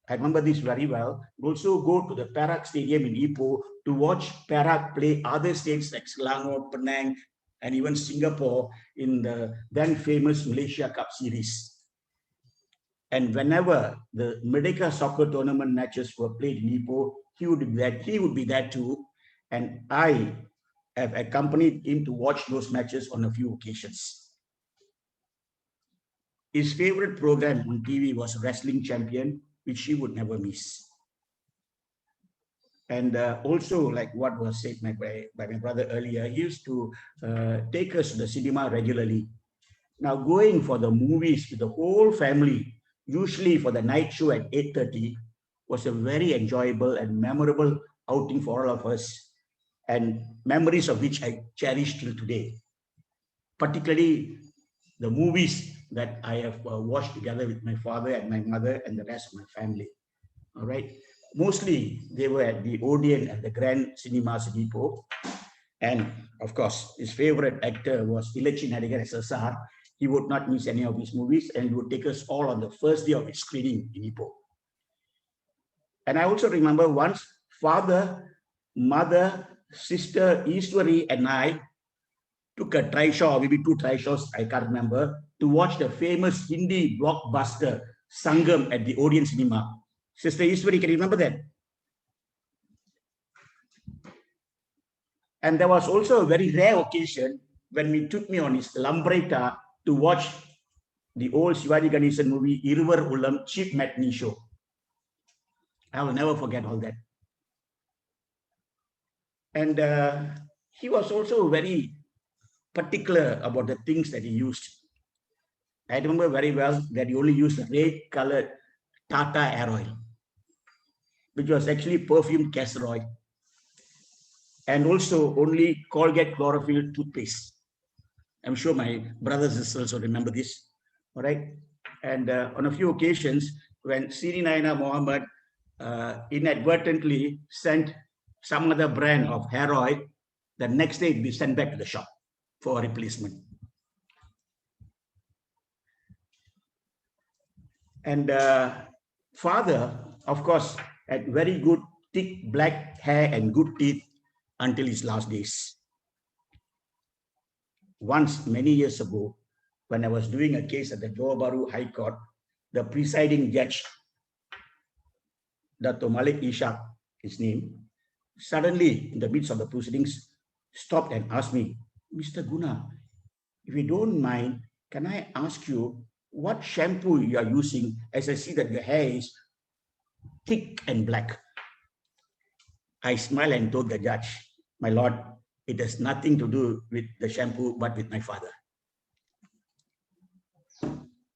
I remember this very well, also go to the Perak Stadium in Ipoh to watch Perak play other states like Selangor, Penang, and even Singapore in the then famous Malaysia Cup series. And whenever the Merdeka soccer tournament matches were played in Ipoh, he would be there too. And I have accompanied him to watch those matches on a few occasions. His favorite program on TV was Wrestling Champion, which he would never miss. And also, like what was said by my brother earlier, he used to take us to the cinema regularly. Now, going for the movies with the whole family, usually for the night show at 8:30, was a very enjoyable and memorable outing for all of us, and memories of which I cherish till today. Particularly the movies that I have watched together with my father and my mother and the rest of my family. All right. Mostly they were at the Odeon and the Grand Cinemas in Ipoh. And of course, his favorite actor was Ilachi Nadigar SSR. He would not miss any of his movies and he would take us all on the first day of his screening in Ipoh. And I also remember once father, mother, sister, Eastwari, and I took a trishaw, maybe 2 trishaws, I can't remember, to watch the famous Hindi blockbuster Sangam at the Odeon Cinema. Sister Eastwari, can you remember that? And there was also a very rare occasion when he took me on his Lambretta to watch the old Shivaji Ganesan movie, Iruvar Ulam, cheap matinee show. I will never forget all that. And he was also very particular about the things that he used. I remember very well that he only used red-colored Tata Air Oil, which was actually perfumed castor oil, and also only Colgate chlorophyll toothpaste. I'm sure my brothers and sisters also remember this, all right? And on a few occasions, when Siri Naina Mohammed inadvertently sent some other brand of hair oil, the next day it'd be sent back to the shop for a replacement. And father, of course, had very good thick black hair and good teeth until his last days. Once, many years ago, when I was doing a case at the Johor Bahru High Court, the presiding judge, Dato Malik Ishak, his name, suddenly in the midst of the proceedings, stopped and asked me, Mr. Guna, if you don't mind, can I ask you what shampoo you are using, as I see that your hair is thick and black? I smiled and told the judge, my lord, it has nothing to do with the shampoo, but with my father.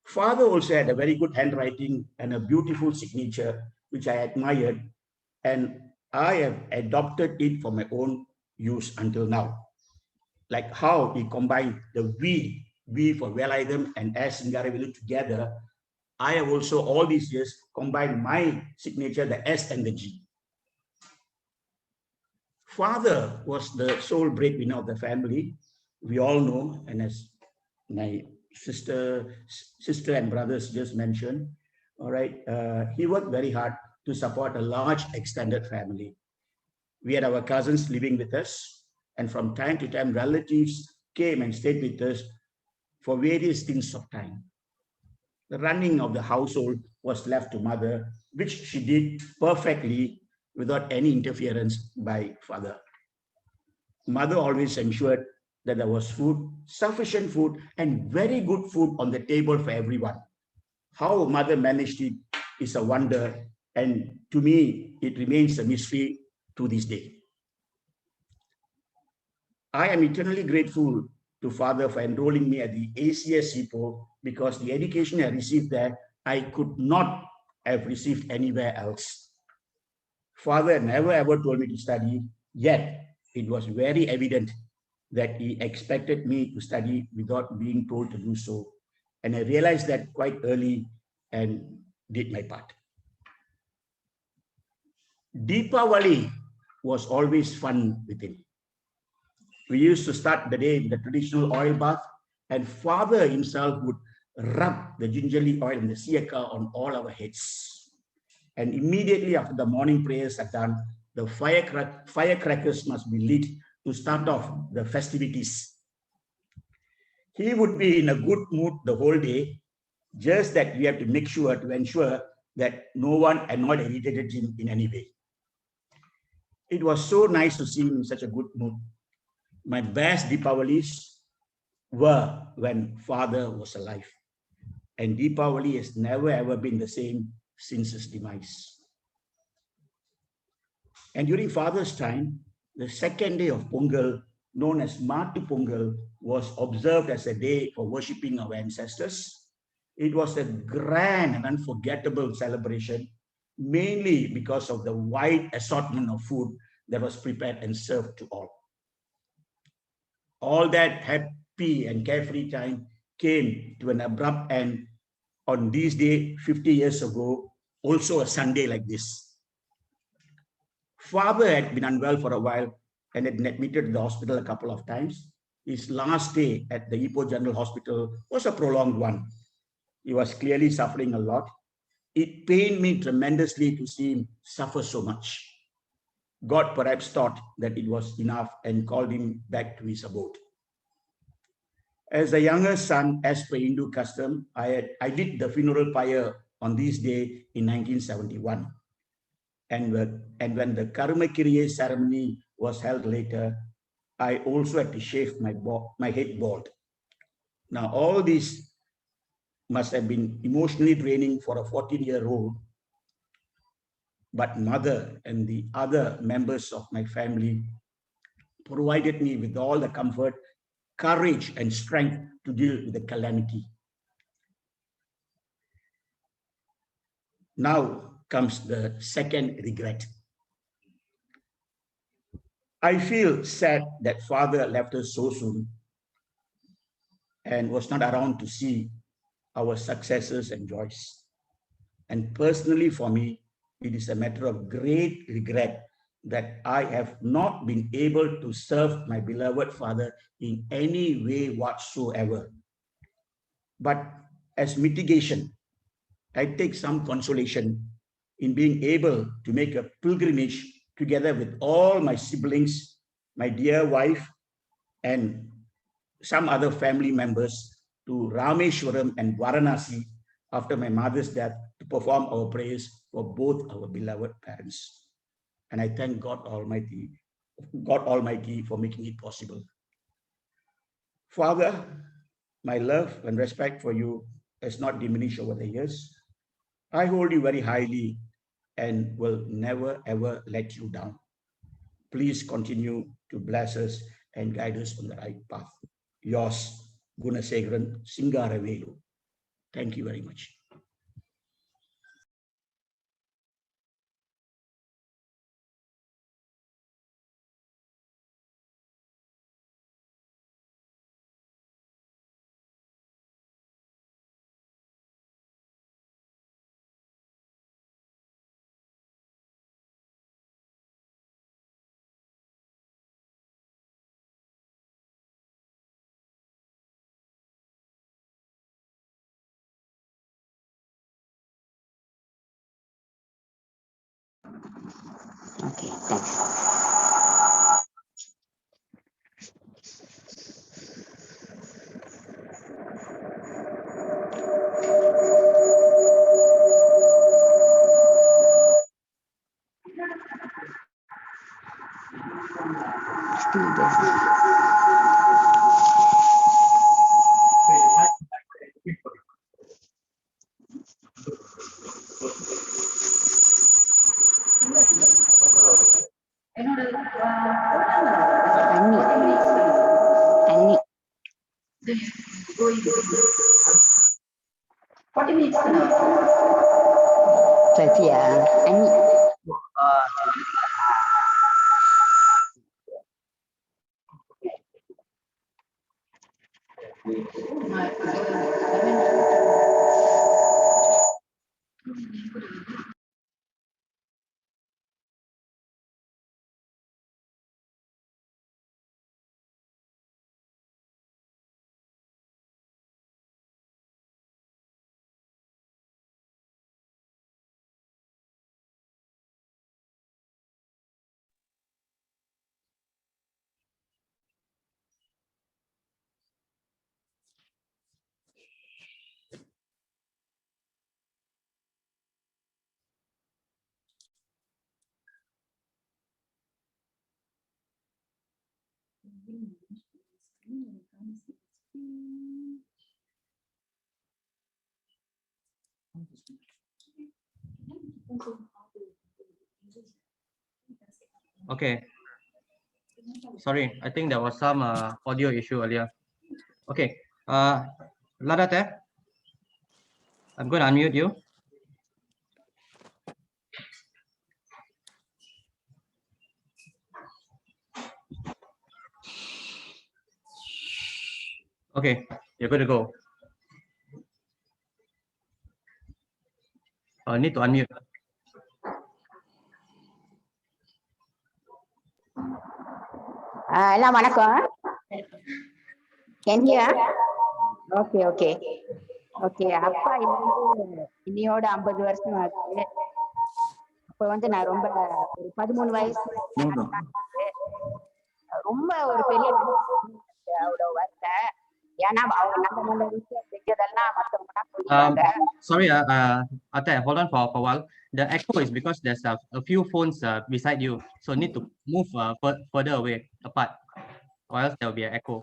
Father also had a very good handwriting and a beautiful signature, which I admired, and I have adopted it for my own use until now. Like how he combined the V for Velayudham and S Singaravelu together, I have also all these years combined my signature, the S and the G. Father was the sole breadwinner of the family. We all know, and as my sister and brothers just mentioned, all right, he worked very hard to support a large extended family. We had our cousins living with us, and from time to time, relatives came and stayed with us for various things of time. The running of the household was left to mother, which she did perfectly without any interference by father. Mother always ensured that there was food, sufficient food, and very good food on the table for everyone. How mother managed it is a wonder, and to me, it remains a mystery to this day. I am eternally grateful to father for enrolling me at the ACS SIPO because the education I received there, I could not have received anywhere else. Father never ever told me to study, yet it was very evident that he expected me to study without being told to do so. And I realized that quite early and did my part. Deepavali was always fun with him. We used to start the day with the traditional oil bath, and father himself would rub the gingerly oil and the siyaka on all our heads. And immediately after the morning prayers are done, the firecrackers must be lit to start off the festivities. He would be in a good mood the whole day, just that we have to make sure to ensure that no one annoyed or irritated him in any way. It was so nice to see him in such a good mood. My best Deepawalis were when father was alive. And Deepavali has never ever been the same since his demise. And during father's time, the second day of Pongal, known as Matu Pongal, was observed as a day for worshipping our ancestors. It was a grand and unforgettable celebration, mainly because of the wide assortment of food that was prepared and served to all. All that happy and carefree time came to an abrupt end on this day 50 years ago, also a Sunday like this. Father had been unwell for a while and had been admitted to the hospital a couple of times. His last day at the Ipoh General Hospital was a prolonged one. He was clearly suffering a lot. It pained me tremendously to see him suffer so much. God perhaps thought that it was enough and called him back to his abode. As a younger son, as per Hindu custom, I did the funeral pyre on this day in 1971. And when the Karma Kiriya ceremony was held later, I also had to shave my head bald. Now, all this must have been emotionally draining for a 14-year-old, but mother and the other members of my family provided me with all the comfort, courage, and strength to deal with the calamity. Now comes the second regret. I feel sad that father left us so soon and was not around to see our successes and joys. And personally for me, it is a matter of great regret that I have not been able to serve my beloved father in any way whatsoever. But as mitigation, I take some consolation in being able to make a pilgrimage together with all my siblings, my dear wife, and some other family members to Rameshwaram and Varanasi after my mother's death to perform our prayers for both our beloved parents. And I thank God Almighty for making it possible. Father, my love and respect for you has not diminished over the years. I hold you very highly and will never ever let you down. Please continue to bless us and guide us on the right path. Yours, Gunasegaran Singaravelu. Thank you very much. Okay, thanks. Sophia, Okay. Sorry, I think there was some audio issue earlier. Okay. Ladate, I'm going to unmute you. Okay, you're good to go. Need to unmute. எல்லாம் வணக்கம். Can you hear? Okay, okay. Okay, அப்பா இன்னையோட 50 வருஷம் ஆகுது. அப்ப வந்து நான் ரொம்ப ஒரு 13 வயசு ரொம்ப ஒரு பெரிய அவ்வளவு வரல. ஏன்னா அவங்க நல்ல நல்ல விஷயம் செஞ்சதெல்லாம் மத்தவங்க சொல்லுவாங்க. Sorry, Ate, hold on for a while. The echo is because there's a few phones beside you, so need to move further away apart, or else there will be an echo.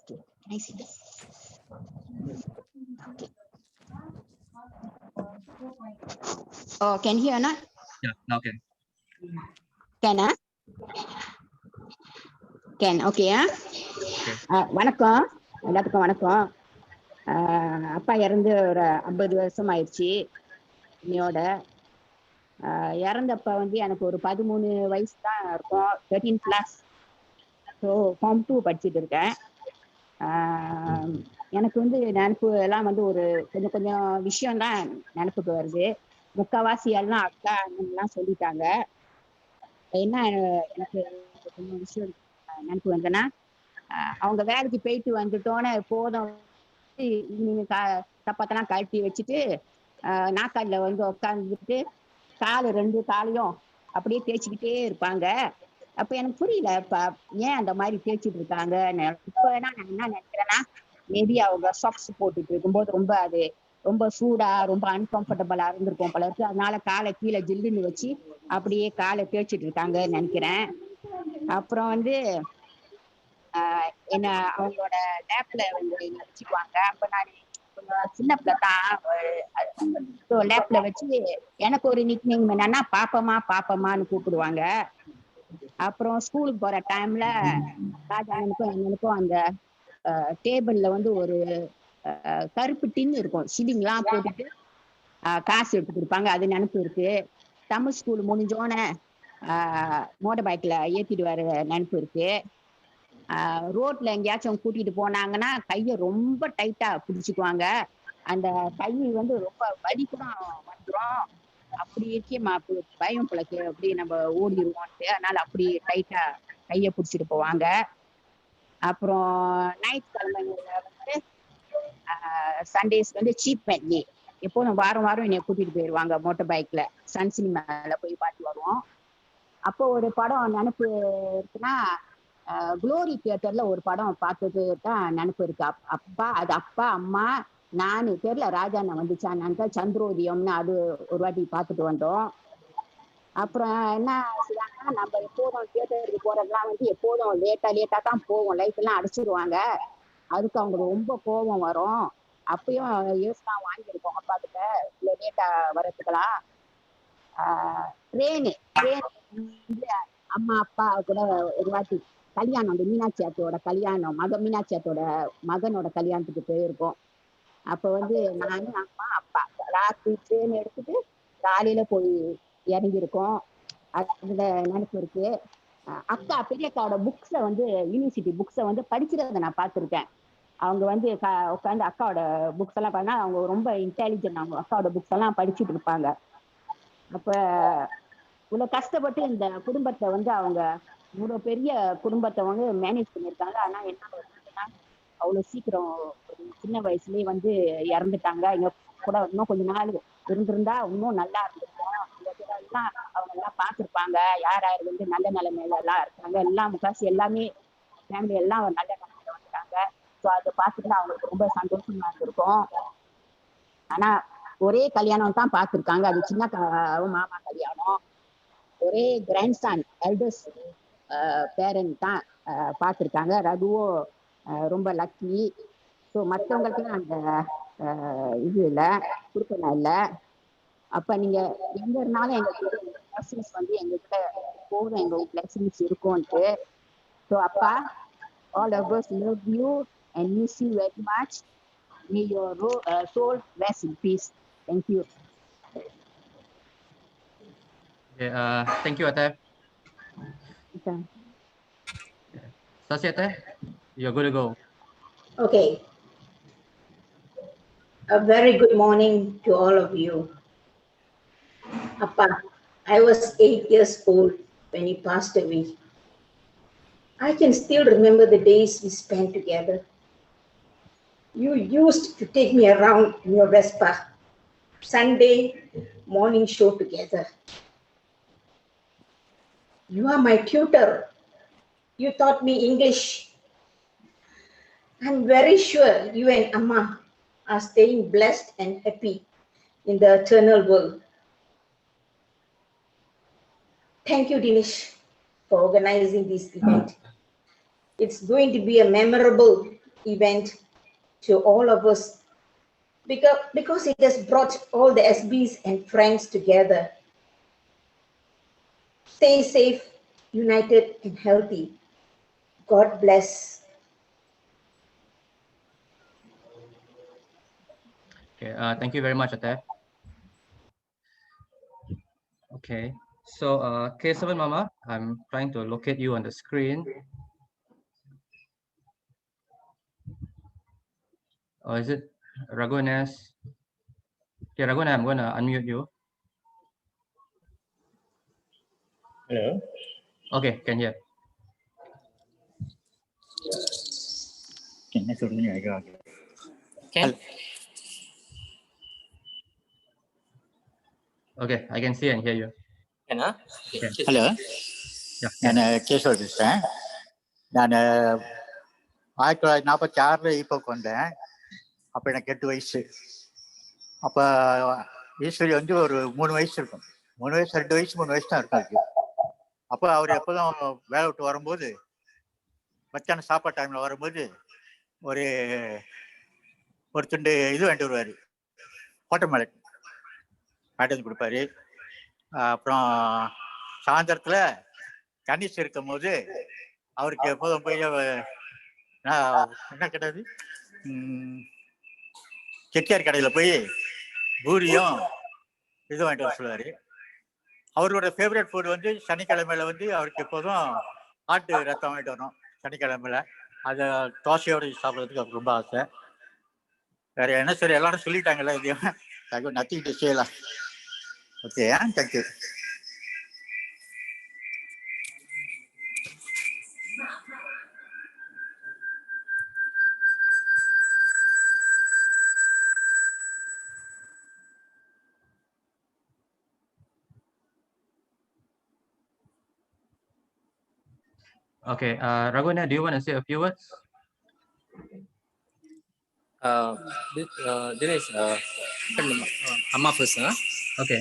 Can I see this? Okay. Oh, can you hear or not? Yeah, now can. Can Can, okay. Okay. வணக்கம், எல்லாத்துக்கும் வணக்கம். அப்பா இறந்து ஒரு 50 வருஷம் ஆயிடுச்சு இன்னையோட. இறந்தப்ப வந்து எனக்கு ஒரு 13 வயசு தான் இருக்கும், 13 கிளாஸ். ஸோ ஃபார்ம் 2 படிச்சுட்டு இருக்கேன். எனக்கு வந்து நினப்பு எல்லாம் வந்து ஒரு கொஞ்சம் கொஞ்சம் விஷயம்தான் நினப்புக்கு வருது. முக்கால்வாசி எல்லாம் அக்கா அண்ணன்லாம் சொல்லிட்டாங்க. என்ன எனக்கு கொஞ்சம் விஷயம் நினப்பு வந்தேன்னா, அவங்க வேலைக்கு போயிட்டு வந்துட்டோன்னே போதும் ஈவினிங் தப்பத்தெல்லாம் கழட்டி வச்சுட்டு நாக்காலில் வந்து உட்காந்துட்டு ரெண்டு காலையும் அப்படியே தேய்ச்சிக்கிட்டே இருப்பாங்க. அப்ப எனக்கு புரியல ஏன் அந்த மாதிரி தேய்ச்சிட்டு இருக்காங்க. இப்ப நான் என்ன நினைக்கிறேன்னா, மேபி அவங்க சாக்ஸ் போட்டுட்டு இருக்கும்போது ரொம்ப சூடா ரொம்ப அன்கம்ஃபர்டபுளா இருந்திருக்கும் போல இருக்கு. அதனால காலை கீழே ஜில்லுன்னு வச்சு அப்படியே காலை தேய்ச்சிட்டு இருக்காங்கன்னு நினைக்கிறேன். அப்புறம் வந்து என்ன அவங்களோட லேப்ல வந்து வச்சுக்குவாங்க. அப்ப நான் சின்ன பிள்ளை தான், லேப்ல வச்சு எனக்கு ஒரு நிக்நேம் என்னன்னா பாப்பமான்னு கூப்பிடுவாங்க. அப்புறம் ஸ்கூலுக்கு போற டைம்ல ராஜானுக்கும் என்னனுக்கும் அந்த டேபிள்ல வந்து ஒரு கருப்பு டின் இருக்கும், ஷில்லிங்லாம் போட்டுட்டு காசு எடுத்து கொடுப்பாங்க. அது நினைப்பு இருக்கு. தமிழ் ஸ்கூல் முடிஞ்சோன மோட்டர் பைக்ல ஏத்திட்டு வர நினைப்பு இருக்கு. ரோட்ல எங்கேயாச்சும் கூட்டிட்டு போனாங்கன்னா கையை ரொம்ப டைட்டா பிடிச்சிக்குவாங்க. அந்த கை வந்து ரொம்ப வலி கூட வந்துடும். அப்படி இருக்கேம்மா பயம் பிழைக்கு அப்படி நம்ம ஓடிடுவோம்ட்டு, அதனால அப்படி டைட்டா கையை பிடிச்சிட்டு போவாங்க. அப்புறம் ஞாயிற்றுக்கிழமைங்கள்ல வந்து சண்டேஸ் வந்து சீப் மேட்னி எப்போதும் வாரம் வாரம் என்னை கூட்டிட்டு போயிடுவாங்க மோட்டர் பைக்ல. சன் சினிமால போய் பார்த்து வருவோம். அப்போ ஒரு படம் நினைப்பு இருக்குன்னா, குளோரி தியேட்டர்ல ஒரு படம் பார்த்தது தான் நினைப்பு இருக்கு. அப்பா அம்மா நானு தெரியல ராஜாண்ணா வந்துச்சான்னு, சந்திரோதயம்னு அது ஒரு வாட்டி பார்த்துட்டு வந்தோம். அப்புறம் என்ன செய்வாங்கன்னா, நம்ம எப்போதும் தியேட்டருக்கு போறதுலாம் வந்து எப்போதும் லேட்டா தான் போவோம். லைட் எல்லாம் அடிச்சிருவாங்க. அதுக்கு அவங்களுக்கு ரொம்ப கோபம் வரும். அப்பயும் யோசனை வாங்கியிருக்கோம் அப்பா கிட்ட, இல்லை லேட்டா வர்றதுக்கெல்லாம். ட்ரெயின் அம்மா அப்பா கூட ஒரு வாட்டி கல்யாணம், அந்த மீனாட்சி அத்தையோட கல்யாணம், மீனாட்சி அத்தையோட மகனோட கல்யாணத்துக்கு போயிருக்கோம். அப்ப வந்து நானு, அம்மா, அப்பா ராத்திரி ட்ரெயின் எடுத்துட்டு காலையில போய் இறங்கியிருக்கோம். அதுல நினைப்பு இருக்கு. அக்கா, பெரிய அக்காவோட புக்ஸ வந்து யூனிவர்சிட்டி புக்ஸை வந்து படிக்கிறத நான் பார்த்துருக்கேன். அவங்க வந்து உட்காந்து அக்காவோட புக்ஸ் எல்லாம் பண்ணா, அவங்க ரொம்ப இன்டெலிஜென்ட். அவங்க அக்காவோட புக்ஸ் எல்லாம் படிச்சுட்டு இருப்பாங்க. அப்ப இவ்வளவு கஷ்டப்பட்டு இந்த குடும்பத்தை வந்து அவங்க இவ்வளவு பெரிய குடும்பத்தை வந்து மேனேஜ் பண்ணியிருக்காங்க. ஆனா என்ன அவ்வளவு சீக்கிரம் ஒரு சின்ன வயசுலயே வந்து இறந்துட்டாங்க. எங்க கூட இன்னும் கொஞ்ச நாள் இருந்திருந்தா இன்னும் நல்லா இருந்திருக்கும். எல்லாம் அவங்க எல்லாம் பார்த்துருப்பாங்க. யார் யார் வந்து நல்ல நிலைமையில எல்லாம் இருக்காங்க, எல்லாம் முக்காசி எல்லாமே ஃபேமிலி எல்லாம் நல்ல நிலைமையில வந்துட்டாங்க. ஸோ அதை பார்த்துட்டு அவங்களுக்கு ரொம்ப சந்தோஷமா இருந்திருக்கும். ஆனா ஒரே கல்யாணம் தான் பார்த்துருக்காங்க. அது சின்ன மாமா கல்யாணம். ஒரே கிராண்ட்சன் எல்டர்ஸ் பேரண்ட் தான் பார்த்துருக்காங்க. ரகுவும் ரொம்ப லக்கி. ஸோ மற்றவங்களுக்கு அந்த இது இல்லை, கொடுக்கணும் இல்லை. அப்ப நீங்க எங்க இருந்தாலும் எங்களுக்கு பிளஸிங்ஸ் வந்து எங்ககிட்ட போதும், எங்க பிளஸிங்ஸ் இருக்கும்ட்டு. ஸோ அப்பா, all of us love you and miss you very much. May your soul rest in peace. Thank you. Okay, thank you, Ate. Okay. Sasi Ate, you're good to go. Okay. A very good morning to all of you. Appa, I was 8 years old when he passed away. I can still remember the days we spent together. You used to take me around in your Vespa, Sunday morning show together. You are my tutor. You taught me English. I'm very sure you and Amma are staying blessed and happy in the eternal world. Thank you, Dinesh, for organizing this event. It's going to be a memorable event to all of us because it has brought all the SBs and friends together. Stay safe, united, and healthy. God bless. Okay, thank you very much, Ate. Okay, so K7 Mama, I'm trying to locate you on the screen. Or is it Raghunas? Okay, Raghuna, I'm going to unmute you. Hello. Okay, can hear. என்ன சொல்றீங்க? Okay, I can see and hear you. Hello, Yeah. நான் கேசவ பேசுகிறேன். நான் 1946 ஈப்போக்கு வந்தேன். அப்போ எனக்கு 8 வயசு. அப்போ ஈஸ்வரி வந்து ஒரு 3 வயசு இருக்கும். 3 வயசு 2 வயசு 3 வயசு தான் இருக்கும் அதுக்கு. அப்போ அவர் எப்போதும் வேலை விட்டு வரும்போது, மத்தியானம் சாப்பாடு டைமில் வரும்போது ஒரு துண்டு இது வாங்கிட்டு வருவார், வாட்டர்மெலன் வாங்கிட்டு வந்து கொடுப்பாரு. அப்புறம் சாயந்தரத்தில் கணேஷ் இருக்கும் போது அவருக்கு எப்போதும் போய் என்ன கிடையாது, செட்டியார் கடையில் போய் பூரியும் இது வாங்கிட்டு வர சொல்லுவார். அவரோட ஃபேவரட் ஃபுட் வந்து சனிக்கிழமையில வந்து அவருக்கு எப்போதும் ஆட்டு ரத்தம் வாங்கிட்டு வரணும் சனிக்கிழமையில. அதை தோசையோடு சாப்பிட்றதுக்கு அவருக்கு ரொம்ப ஆசை. வேற என்ன சரி, எல்லாரும் சொல்லிட்டாங்கல்ல, இதையும் நத்திக்கிட்டு செய்யலாம். Okay, thank you. Okay, Raghuna, do you want to say a few words? Dinesh, Amma first, huh? Okay.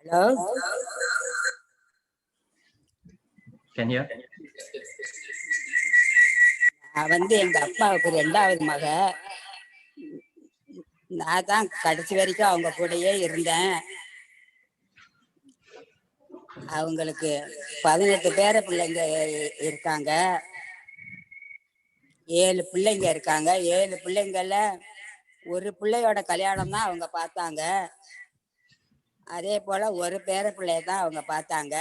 Hello. Can hear. நான் வந்து எங்க அப்பாவுக்கு 2வது மக. நான் தான் கடைசி வரைக்கும் அவங்க கூடயே இருந்தேன். அவங்களுக்கு 18 பேர பிள்ளைங்க இருக்காங்க. 7 பிள்ளைங்க இருக்காங்க. 7 பிள்ளைங்கள ஒரு பிள்ளையோட கல்யாணம் தான் அவங்க பார்த்தாங்க. அதே போல ஒரு பேர பிள்ளைய தான் அவங்க பார்த்தாங்க.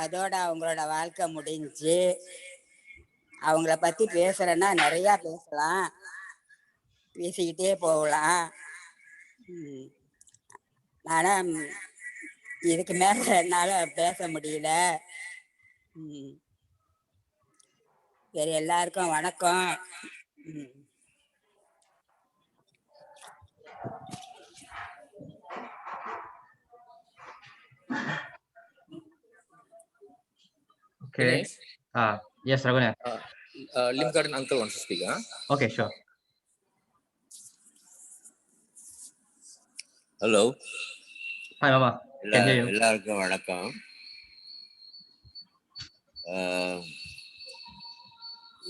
அதோட அவங்களோட வாழ்க்கை முடிஞ்சு. அவங்கள பத்தி பேசுறேன்னா நிறைய பேசலாம், பேசிக்கிட்டே போகலாம். ஆனா இதுக்கு மேல என்னால பேச முடியல. சரி, எல்லாருக்கும் வணக்கம். Okay. Yes, Raghunath. Lim Garden uncle wants to speak. Okay, sure. Hello. Hi, Mama. Can hear you. எல்லாருக்கும் வணக்கம்.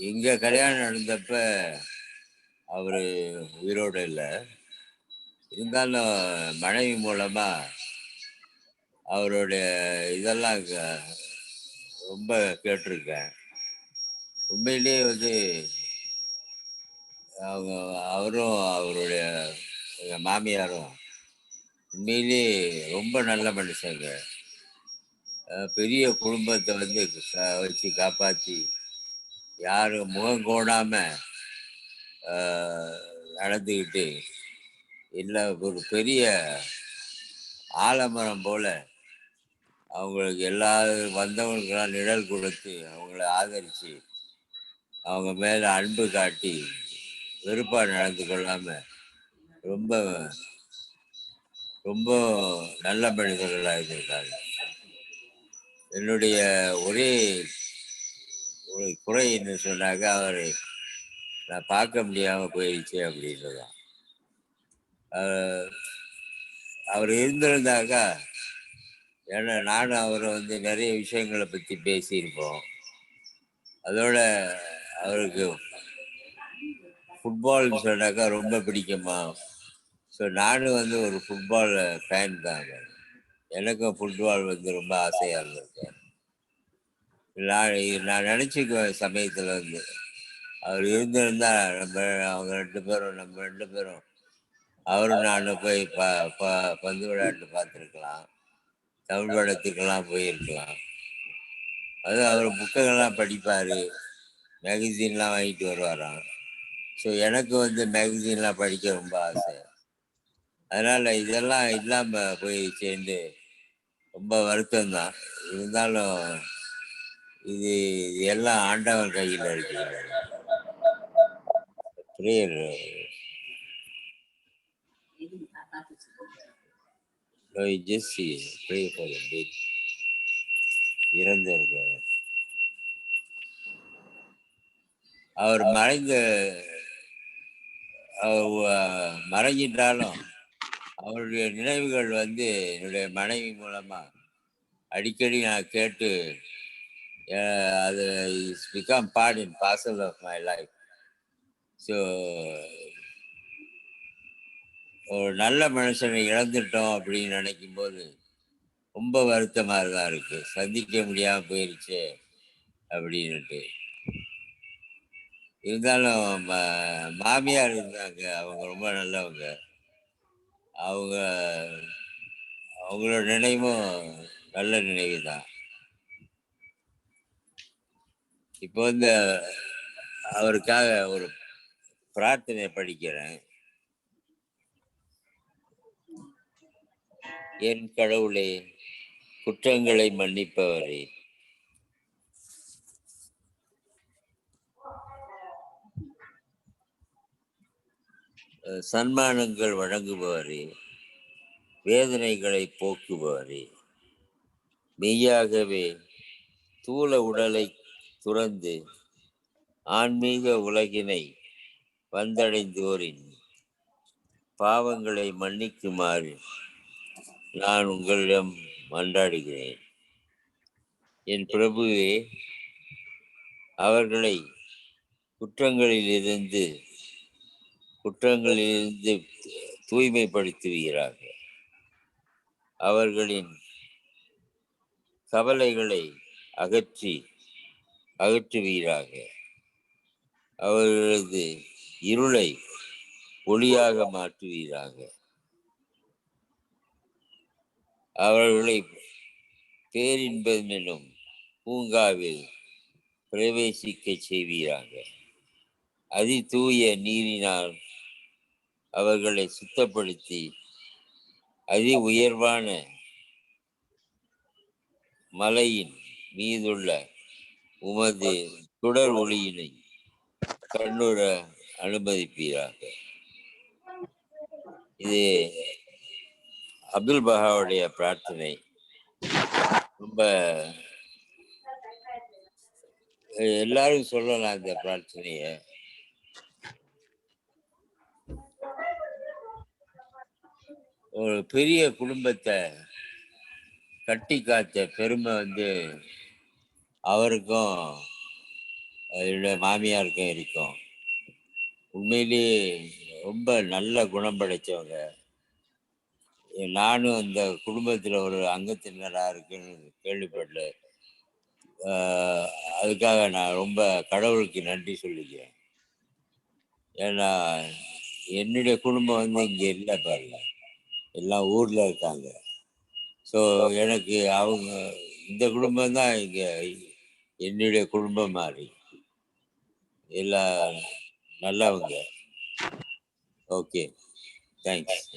இங்க கல்யாணம் நடந்தப்ப அவரு உயிரோடு இல்லை. இருந்தாலும் மனைவி மூலமா அவருடைய இதெல்லாம் ரொம்ப கேட்டிருக்கேன். உண்மையிலேயே வந்து அவரும் அவருடைய மாமியாரும் உண்மையிலேயே ரொம்ப நல்ல மனுஷங்க. பெரிய குடும்பத்தை வந்து வச்சு காப்பாற்றி யாரும் முகம் கோடாம நடந்துக்கிட்டு இல்லை ஒரு பெரிய ஆலமரம் போல அவங்களுக்கு எல்லா வந்தவங்களுக்கெல்லாம் நிழல் கொடுத்து அவங்கள ஆதரித்து அவங்க மேலே அன்பு காட்டி வெறுப்பாக நடந்து கொள்ளாமல் ரொம்ப ரொம்ப நல்ல மனிதர்களாக இருந்திருக்காங்க. என்னுடைய ஒரே ஒரு குறை என்ன சொன்னாக்க அவர் நான் பார்க்க முடியாமல் போயிடுச்சு அப்படின்றதான். அவர் இருந்திருந்தாக்கா, ஏன்னா நானும் அவரை வந்து நிறைய விஷயங்களை பற்றி பேசியிருப்போம். அதோட அவருக்கு ஃபுட்பால்னு சொன்னாக்கா ரொம்ப பிடிக்குமா. ஸோ நானும் வந்து ஒரு ஃபுட்பால் ஃபேன் தாங்க. எனக்கும் ஃபுட்பால் வந்து ரொம்ப ஆசையாக இருந்திருக்கேன். நான் நினச்சிக்குவேன் சமயத்தில் வந்து அவர் இருந்திருந்தா அவங்க நம்ம ரெண்டு பேரும் அவரும் நானும் போய் பந்து விளையாட்டு பார்த்துருக்கலாம், தமிழ் படத்துக்கெல்லாம் போயிருக்கலாம். அதுவும் அவர் புக்கெல்லாம் படிப்பார், மேகசின்லாம் வாங்கிட்டு வருவாராம். ஸோ எனக்கு வந்து மேகசின்லாம் படிக்க ரொம்ப ஆசை. அதனால் இதெல்லாம் இல்லாமல் போய் சேர்ந்து ரொம்ப வருத்தம்தான். இருந்தாலும் இது எல்லாம் ஆண்டவன் கையில் இருக்கு. Prayer Jessie pray for the dead. இறந்திருக்க அவர் மறைஞ்சிட்டாலும் அவருடைய நினைவுகள் வந்து என்னுடைய மனைவி மூலமா அடிக்கடி நான் கேட்டு அது it's become part and parcel of my life. So ஒரு நல்ல மனுஷனை இழந்துட்டோம் அப்படின்னு நினைக்கும் போது ரொம்ப வருத்தமாக தான் இருக்கு. சந்திக்க முடியாமல் போயிருச்சு அப்படின்னுட்டு. இருந்தாலும் மாமியார் இருந்தாங்க, அவங்க ரொம்ப நல்லவங்க. அவங்களோட நினைவும் நல்ல நினைவு தான். இப்போ வந்து அவருக்காக ஒரு பிரார்த்தனை படிக்கிறேன். என் கடவுளே, குற்றங்களை மன்னிப்பவரே, சன்மானங்கள் வழங்குபவரே, வேதனைகளை போக்குபவரே, மெய்யாகவே தூல உடலை துறந்து ஆன்மீக உலகினை வந்தடைந்தோரின் பாவங்களை மன்னிக்குமாறு நான் உங்களிடம் மன்றாடுகிறேன். என் பிரபுவே, அவர்களை குற்றங்களிலிருந்து குற்றங்களிலிருந்து தூய்மைப்படுத்துவீராக. அவர்களின் கவலைகளை அகற்றுவீராக. அவர்களது இருளை ஒளியாக மாற்றுவீராக. அவர்களை பேரின்பம் எனும் பூங்காவில் பிரவேசிக்க செய்வீராக. அதி தூய நீரினால் அவர்களை சுத்தப்படுத்தி அதி உயர்வான மலையின் மீதுள்ள உமது சுடர் ஒளியினை கண்ணுற அனுமதிப்பீராக. இது அப்துல் பஹாவுடைய பிரார்த்தனை. ரொம்ப எல்லாரும் சொல்லலாம் இந்த பிரார்த்தனைய. ஒரு பெரிய குடும்பத்தை கட்டி காத்த பெருமை அவருக்கும் என்னுடைய மாமியாருக்கும் இருக்கும். உண்மையிலேயே ரொம்ப நல்ல குணம் படைச்சவங்க. நானும் அந்த குடும்பத்தில் ஒரு அங்கத்தினராக இருக்குன்னு கேள்விப்படல. அதுக்காக நான் ரொம்ப கடவுளுக்கு நன்றி சொல்லிக்கிறேன். ஏன்னா என்னுடைய குடும்பம் இங்கே இல்லை பாருங்க, எல்லாம் ஊரில் இருக்காங்க. ஸோ எனக்கு அவங்க இந்த குடும்பம் தான் இங்கே என்னுடைய குடும்பம் மாதிரி. எல்லாம் நல்லவங்க. Okay, thanks.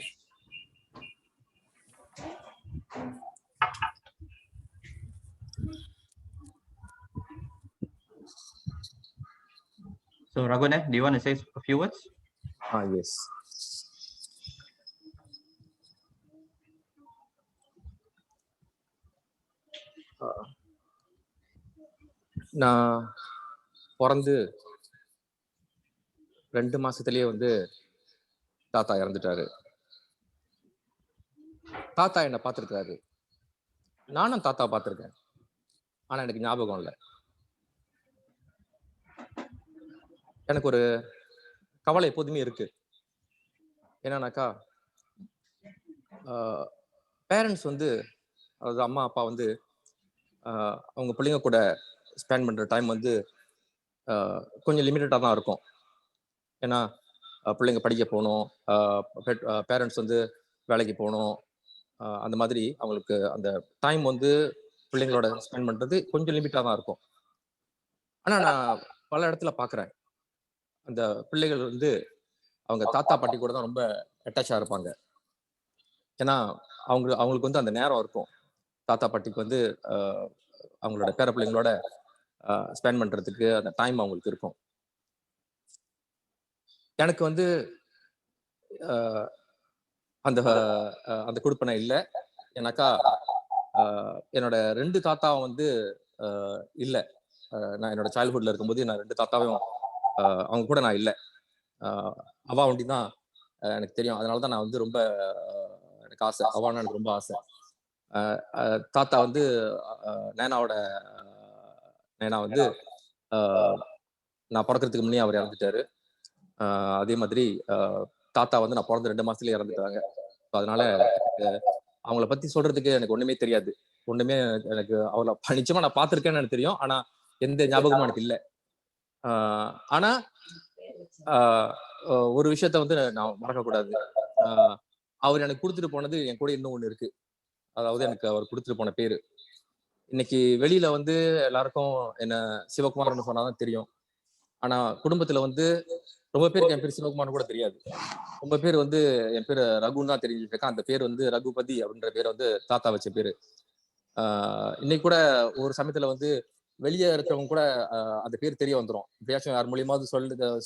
So Raghunath, do you want to say a few words? Yes. நான் பிறந்து 2 மாசத்துலயே தாத்தா இறந்துட்டாரு. தாத்தா என்னை பார்த்துருக்காரு, நானும் தாத்தா பார்த்துருக்கேன். ஆனா எனக்கு ஞாபகம் இல்லை. எனக்கு ஒரு கவலை எப்போதுமே இருக்கு. என்னன்னாக்கா, பேரண்ட்ஸ் அதாவது அம்மா அப்பா அவங்க பிள்ளைங்க கூட ஸ்பெண்ட் பண்ற டைம் கொஞ்சம் லிமிட்டடாக தான் இருக்கும். ஏன்னா பிள்ளைங்க படிக்க போகணும், பேரண்ட்ஸ் வேலைக்கு போகணும். அந்த மாதிரி அவங்களுக்கு அந்த டைம் பிள்ளைங்களோட ஸ்பெண்ட் பண்றது கொஞ்சம் லிமிட்டாக தான் இருக்கும். ஆனா நான் பல இடத்துல பார்க்குறேன், அந்த பிள்ளைகள் அவங்க தாத்தா பாட்டி கூட தான் ரொம்ப அட்டாச்சாக இருப்பாங்க. ஏன்னா அவங்களுக்கு அந்த நேரம் இருக்கும். தாத்தா பாட்டிக்கு அவங்களோட பேர பிள்ளைங்களோட ஸ்பெண்ட் பண்றதுக்கு அந்த டைம் அவங்களுக்கு இருக்கும். எனக்கு அந்த அந்த கொடுப்பனை இல்லை. ஏன்னாக்கா என்னோட 2 தாத்தாவும் இல்லை. நான் என்னோட சைல்ட்ஹுட்ல இருக்கும்போது நான் 2 தாத்தாவையும் அவங்க கூட நான் இல்லை. அவா ஒண்டி தான் எனக்கு தெரியும். அதனாலதான் நான் ரொம்ப எனக்கு ஆசை, அவானா எனக்கு ரொம்ப ஆசை. தாத்தா நேனாவோட நேனா நான் பிறக்கிறதுக்கு முன்னே அவர் இறந்துட்டாரு. அதே மாதிரி தாத்தா நான் பிறந்த 2 மாசத்துலயே இறந்துட்டாங்க. அதனால அவங்கள பத்தி சொல்றதுக்கு எனக்கு ஒண்ணுமே தெரியாது. ஒண்ணுமே எனக்கு அவளை நிச்சயமா நான் பார்த்திருக்கேன்னு எனக்கு தெரியும். ஆனா எந்த ஞாபகமும் எனக்கு இல்லை. ஆனா ஒரு விஷயத்த நான் மறக்க கூடாது. அவர் எனக்கு கொடுத்துட்டு போனது என் கூட இன்னும் ஒண்ணு இருக்கு. அதாவது எனக்கு அவர் கொடுத்துட்டு போன பேரு. இன்னைக்கு வெளியில எல்லாருக்கும் என்ன சிவகுமார்னு சொன்னாதான் தெரியும். ஆனா குடும்பத்துல ரொம்ப பேருக்கு என் பேர் சிவகுமார்னு கூட தெரியாது. ரொம்ப பேர் என் பேரு ரகுன்னு தான் தெரிஞ்சுட்டு இருக்கேன். அந்த பேர் ரகுபதி அப்படின்ற பேர் தாத்தா வச்ச பேரு. இன்னைக்கு கூட ஒரு சமயத்துல வெளியே இருக்கிறவங்க கூட அந்த பேர் தெரிய வந்துடும். எப்படியாச்சும் யார் மூலியமாவது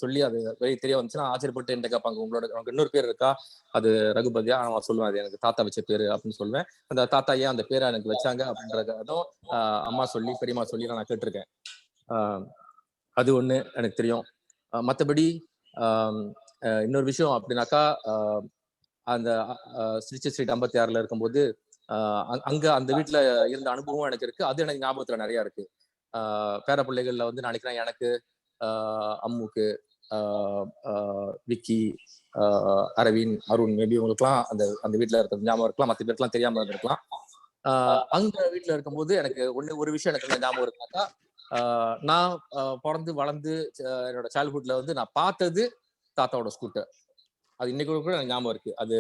சொல்லி அது வெளியே தெரிய வந்துச்சுன்னா ஆச்சரியப்பட்டு என்ன கேட்பாங்க, உனக்கு இன்னொரு பேர் இருக்கா, அது ரகுபதியா? நான் சொல்லுவேன், அது எனக்கு தாத்தா வச்ச பேரு அப்படின்னு சொல்லுவேன். அந்த தாத்தா ஏன் அந்த பேரை எனக்கு வச்சாங்க அப்படின்றதும் அம்மா சொல்லி பெரியம்மா சொல்லி நான் கேட்டிருக்கேன். அது ஒண்ணு எனக்கு தெரியும். மற்றபடி இன்னொரு விஷயம் அப்படின்னாக்கா, அந்த ஸ்ட்ரீட் 56ல இருக்கும்போது அங்க அந்த வீட்டுல இருந்த அனுபவம் எனக்கு இருக்கு. அது எனக்கு ஞாபகத்துல நிறைய இருக்கு. பேர பிள்ளைகள்ல நான் நினைக்கிறேன் எனக்கு, அம்முக்கு, விக்கி, அரவிந்த், அருண், மேபி உங்களுக்குலாம் அந்த அந்த வீட்டில் இருக்கிறது ஞாபகம் இருக்கலாம், மற்ற பேருக்குலாம் தெரியாம இருந்திருக்கலாம். அந்த வீட்டில் இருக்கும்போது எனக்கு ஒரு விஷயம் எனக்கு ஞாபகம் இருக்காக்கா, நான் பிறந்து வளர்ந்து என்னோட சைல்ட்ஹுட்ல வந்து நான் பார்த்தது தாத்தாவோட ஸ்கூட்டர். அது இன்னைக்கு கூட எனக்கு ஞாபகம் இருக்கு. அது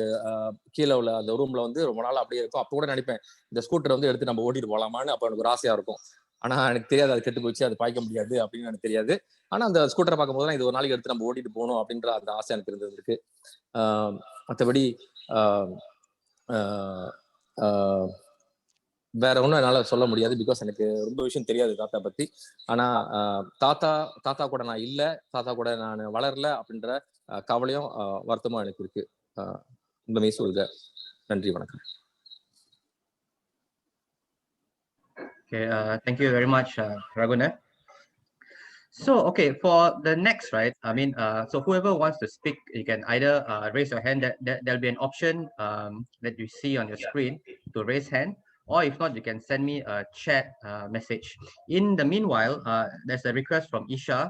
கீழே உள்ள அந்த ரூம்ல வந்து ரொம்ப நாள் அப்படியே இருக்கும். அப்போ கூட நினைப்பேன் இந்த ஸ்கூட்டரை வந்து எடுத்து நம்ம ஓட்டிட்டு போகலாமான்னு. அப்போ எனக்கு ஒரு ஆசையா இருக்கும். ஆனா எனக்கு தெரியாது, அது கெட்டு போச்சு, அது பாய்க்க முடியாது அப்படின்னு எனக்கு தெரியாது. ஆனா அந்த ஸ்கூட்டரை பார்க்கும் போது இது ஒரு நாளைக்கு எடுத்து நம்ம ஓட்டிட்டு போகணும் அப்படின்ற அந்த ஆசை எனக்கு இருந்திருக்கு. மற்றபடி வேற ஒன்றும் என்னால் சொல்ல முடியாது. பிகாஸ் எனக்கு ரொம்ப விஷயம் தெரியாது தாத்தா பத்தி. ஆனா தாத்தா கூட நான் இல்லை, தாத்தா கூட நான் வளரல அப்படின்ற கவலையும் வருத்தமும் எனக்கு இருக்கு. உண்மையை சொல்லுங்க. நன்றி, வணக்கம். Okay, thank you very much, Raghunath. So, okay, for the next, right? I mean, so whoever wants to speak, you can either raise your hand. There'll be an option that you see on your screen to raise hand, or if not, you can send me a chat message. In the meanwhile, there's a request from Isha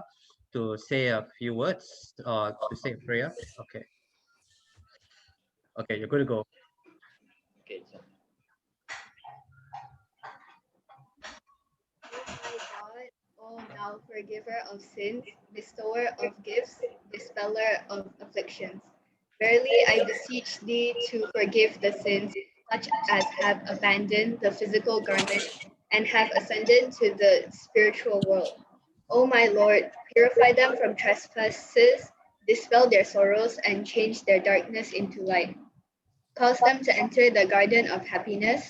to say a few words or to say a prayer. Okay. Okay, you're good to go. Okay, so. O thou forgiver of sins, bestower of gifts, dispeller of afflictions. Verily I beseech thee to forgive the sins such as have abandoned the physical garment and have ascended to the spiritual world. O my Lord, purify them from trespasses, dispel their sorrows, and change their darkness into light. Cause them to enter the garden of happiness,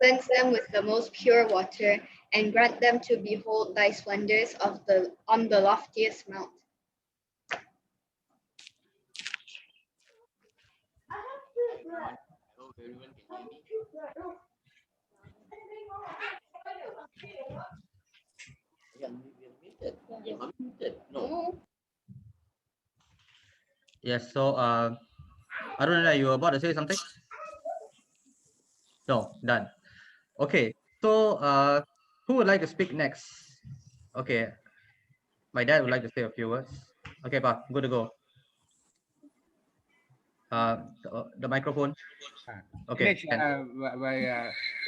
cleanse them with the most pure water, and grant them to behold thy splendors on the loftiest mount. Yes, so Aruna, you were about to say something? No, done. Okay, so who would like to speak next? Okay, my dad would like to say a few words. Okay, Pa, good to go. The microphone. Okay.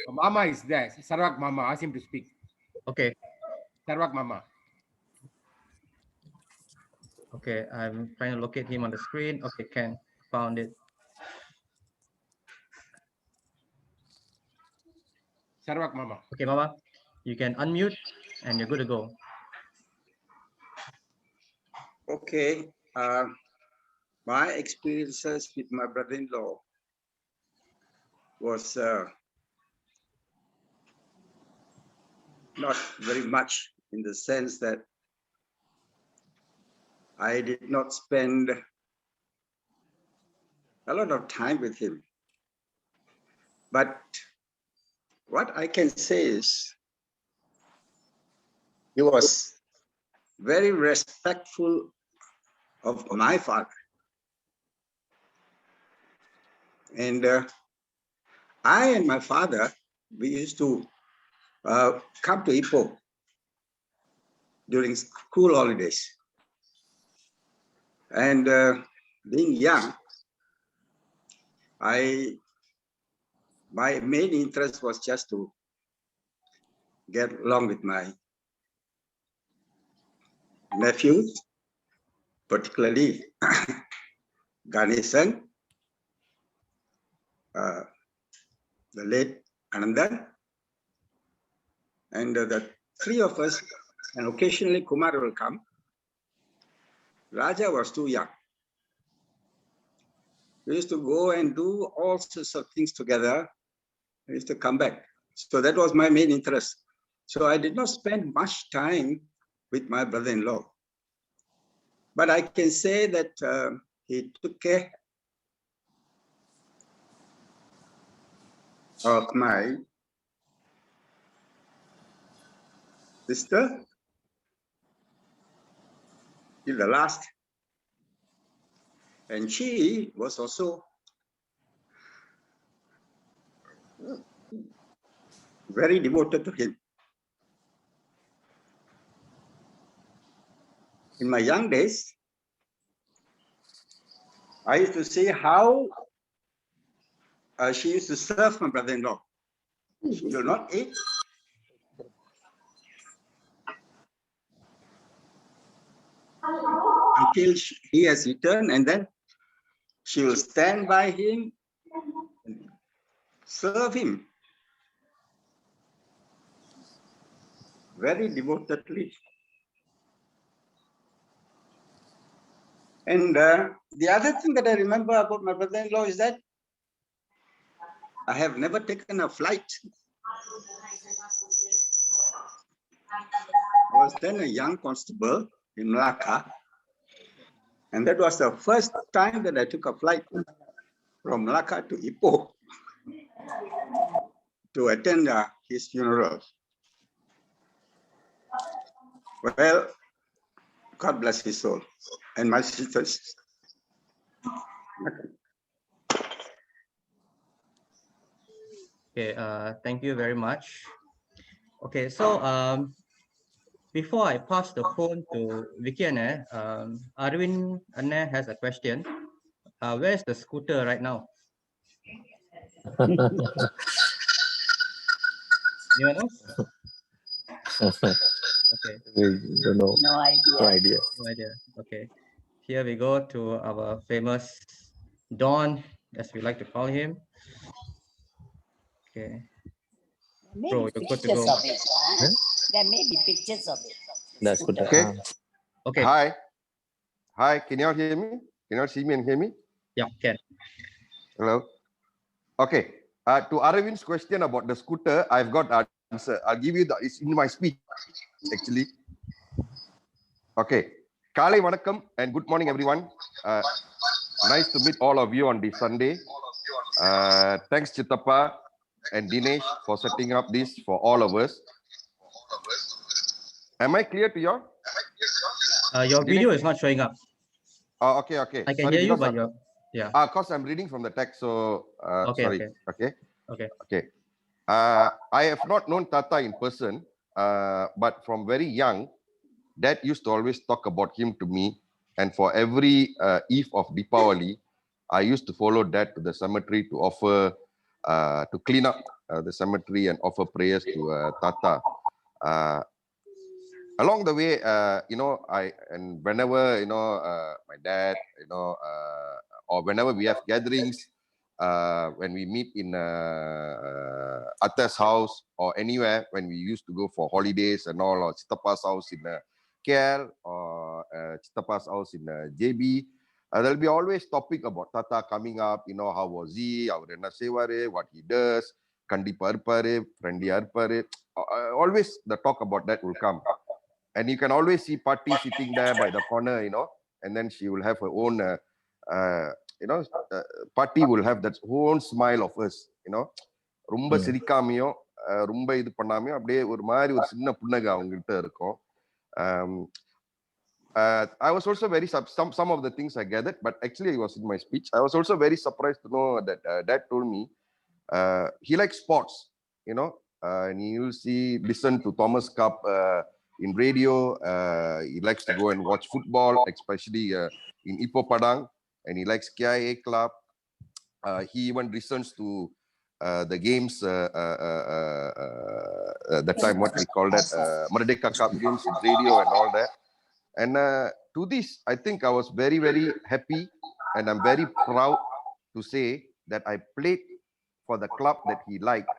Mama is there. Sarawak Mama, ask him to speak. Okay. Sarawak Mama. Okay, I'm trying to locate him on the screen. Okay, Ken, found it. Sarawak Mama. Okay, Mama, you can unmute and you're good to go. Okay, my experiences with my brother-in-law was not very much, in the sense that I did not spend a lot of time with him. But what I can say is he was very respectful of my father. And I and my father, we used to come to Ipoh during school holidays. And being young, my main interest was just to get along with my nephews, particularly Ganesan, the late Anandan, and the three of us, and occasionally Kumar will come. Raja was too young. We used to go and do all sorts of things together. We used to come back. So that was my main interest. So I did not spend much time with my brother-in-law. But I can say that he took care of my sister till the last. And she was also very devoted to him. In my young days, I used to see how she used to serve my brother-in-law. She will not eat until he has eaten, and then she will stand by him and serve him very devotedly. And the other thing that I remember about my brother-in-law is that I have never taken a flight. I was then a young constable in Malacca, and that was the first time that I took a flight from Malacca to Ipoh to attend his funeral. Well, God bless his soul and my sisters. Okay, thank you very much. Okay, so before I pass the phone to Vicky Anne, Arvin Anne has a question. Where's the scooter right now? Anyone else? Okay. We don't know. No idea. No idea. No idea. Okay. Here we go to our famous Don, as we like to call him. Okay. There may Bro, be you're good to pictures go. of it. Huh? There may be pictures of it. That's good. Okay. Okay. Hi. Hi. Can you all hear me? Can you all see me and hear me? Yeah, can. Hello. Okay. To Aravin's question about the scooter, I've got answer. I'll give you it's in my speech, actually. Okay. Kale Vanakkam and good morning, everyone. Nice to meet all of you on this Sunday. Thanks, Chittappa and Dinesh, for setting up this for all of us. Am I clear to you all? Your video is not showing up. Oh, okay. I can hear you, but you're, yeah. Because I'm reading from the text, so Okay, sorry. okay. Okay. I have not known Tata in person, but from very young, Dad used to always talk about him to me. And for every eve of Deepavali, I used to follow Dad to the cemetery to offer, to clean up the cemetery and offer prayers to Tata. Along the way, whenever, my dad, or whenever we have gatherings, when we meet in Atta's house or anywhere, when we used to go for holidays and all, or Chittappa's house in KL or Chittappa's house in JB, there'll be always topic about Tata coming up, how was he, what he does, Kandipa Arpare, Friendly Arpare. Always the talk about that will come. And you can always see Patti sitting there by the corner, and then she will have her own, Patti will have that own smile of us, ரொம்ப சிரிக்காமையும் ரொம்ப இது பண்ணாமையும் அப்படியே ஒரு மாதிரி ஒரு சின்ன புன்னகை அவங்ககிட்ட இருக்கும். I was also very some of the things I gathered, but actually it was in my speech. I was also very surprised to know that Dad told me he likes sports, and he will listen to Thomas Cup in radio. He likes to go and watch football, especially in Ipoh Padang, and he likes KIA Club. He even listens to the games, that time what we call that, Merdeka Cup games in radio and all that. And to this, I think I was very, very happy, and I'm very proud to say that I played for the club that he liked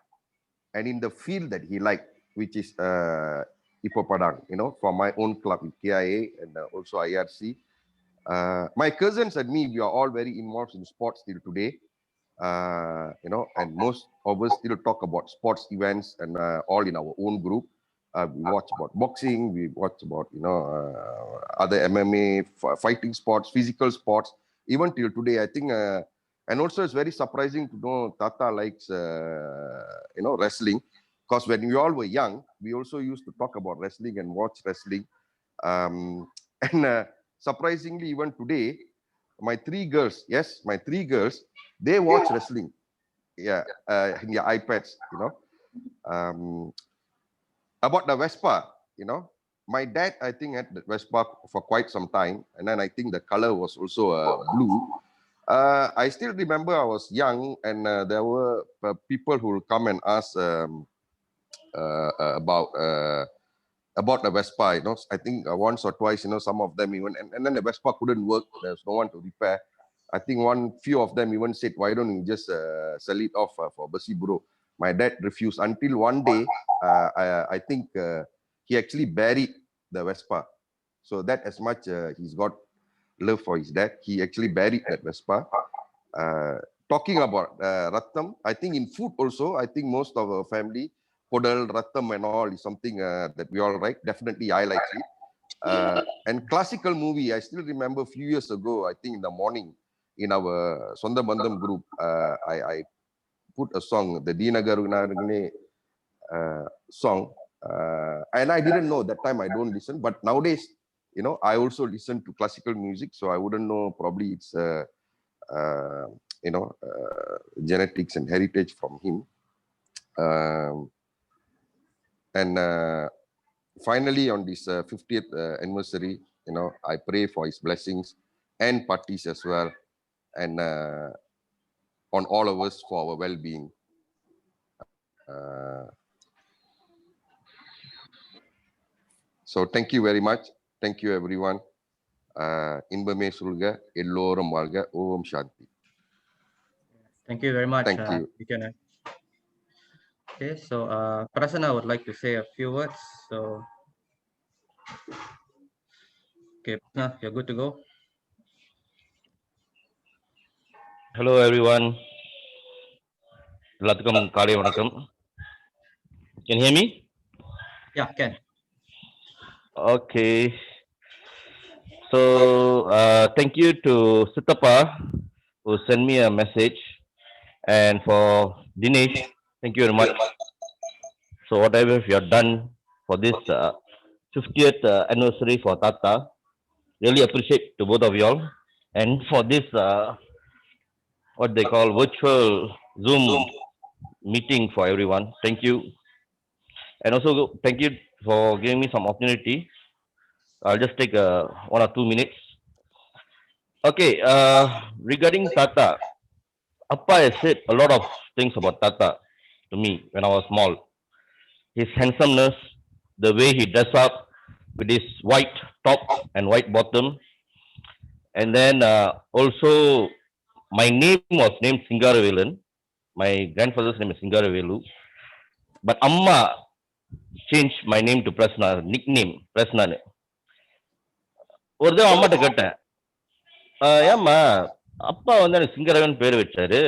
and in the field that he liked, which is Ipoh Padang, for my own club in KIA and also IRC. My cousins and me, we are all very involved in sports till today. And most of us still talk about sports events and all in our own group. We watch about boxing, we watch about, other MMA, fighting sports, physical sports, even till today, I think. And also it's very surprising to know Tata likes, wrestling, because when we all were young, we also used to talk about wrestling and watch wrestling. And surprisingly, even today, my three girls, they watch wrestling, in their iPads, about the Vespa, my dad, I think, had the Vespa for quite some time, and then I think the color was also blue. I still remember I was young, and there were people who will come and ask about the Vespa. I think once or twice, some of them even, and then the Vespa couldn't work. There's no one to repair. I think few of them even said, "Why don't you just sell it off for Besi Bro?" My dad refused until one day. I think he actually buried the Vespa. So that as much he's got love for his dad, he actually buried that Vespa. Talking about Rattam, I think in food also, I think most of our family, Podal, Rattam and all is something that we all like. Definitely I like it. And classical movie, I still remember a few years ago, I think in the morning, in our Sonda Bandam group, I put a song, the Dina Garunaragane song. And I didn't know that time, I don't listen, but nowadays, I also listen to classical music, so I wouldn't know, probably it's genetics and heritage from him. And finally, on this 50th anniversary, I pray for his blessings and parties as well, and on all of us for our well-being. So thank you very much. Thank you, everyone. Inbame Sulga, Elloram Valga, Om Shanti. Thank you very much. Thank you. Okay, so Prasanna would like to say a few words. So, okay, Prasanna, you're good to go. Hello everyone. எல்லாத்துக்கும் காலை வணக்கம். Can you hear me? Yeah, can. Okay. So thank you to Sitapa who sent me a message, and for Dinesh, thank you very much. So whatever you have done for this 50th anniversary for Tata, really appreciate to both of you all, and for this what they call virtual Zoom meeting for everyone. Thank you. And also thank you for giving me some opportunity. I'll just take 1 or 2 minutes. Okay, regarding Tata, Appa has said a lot of things about Tata to me when I was small. His handsomeness, the way he dressed up with his white top and white bottom. And then also my name was named Singaravelan. My grandfather's name is Singaravelu. But Amma changed my name to Prasna, nickname Prasna. ஒரு தடவை அம்மாட்ட கேட்டேன், ஏம்மா அப்பா வந்து எனக்கு சிங்கரவன் பேர் வச்சாரு,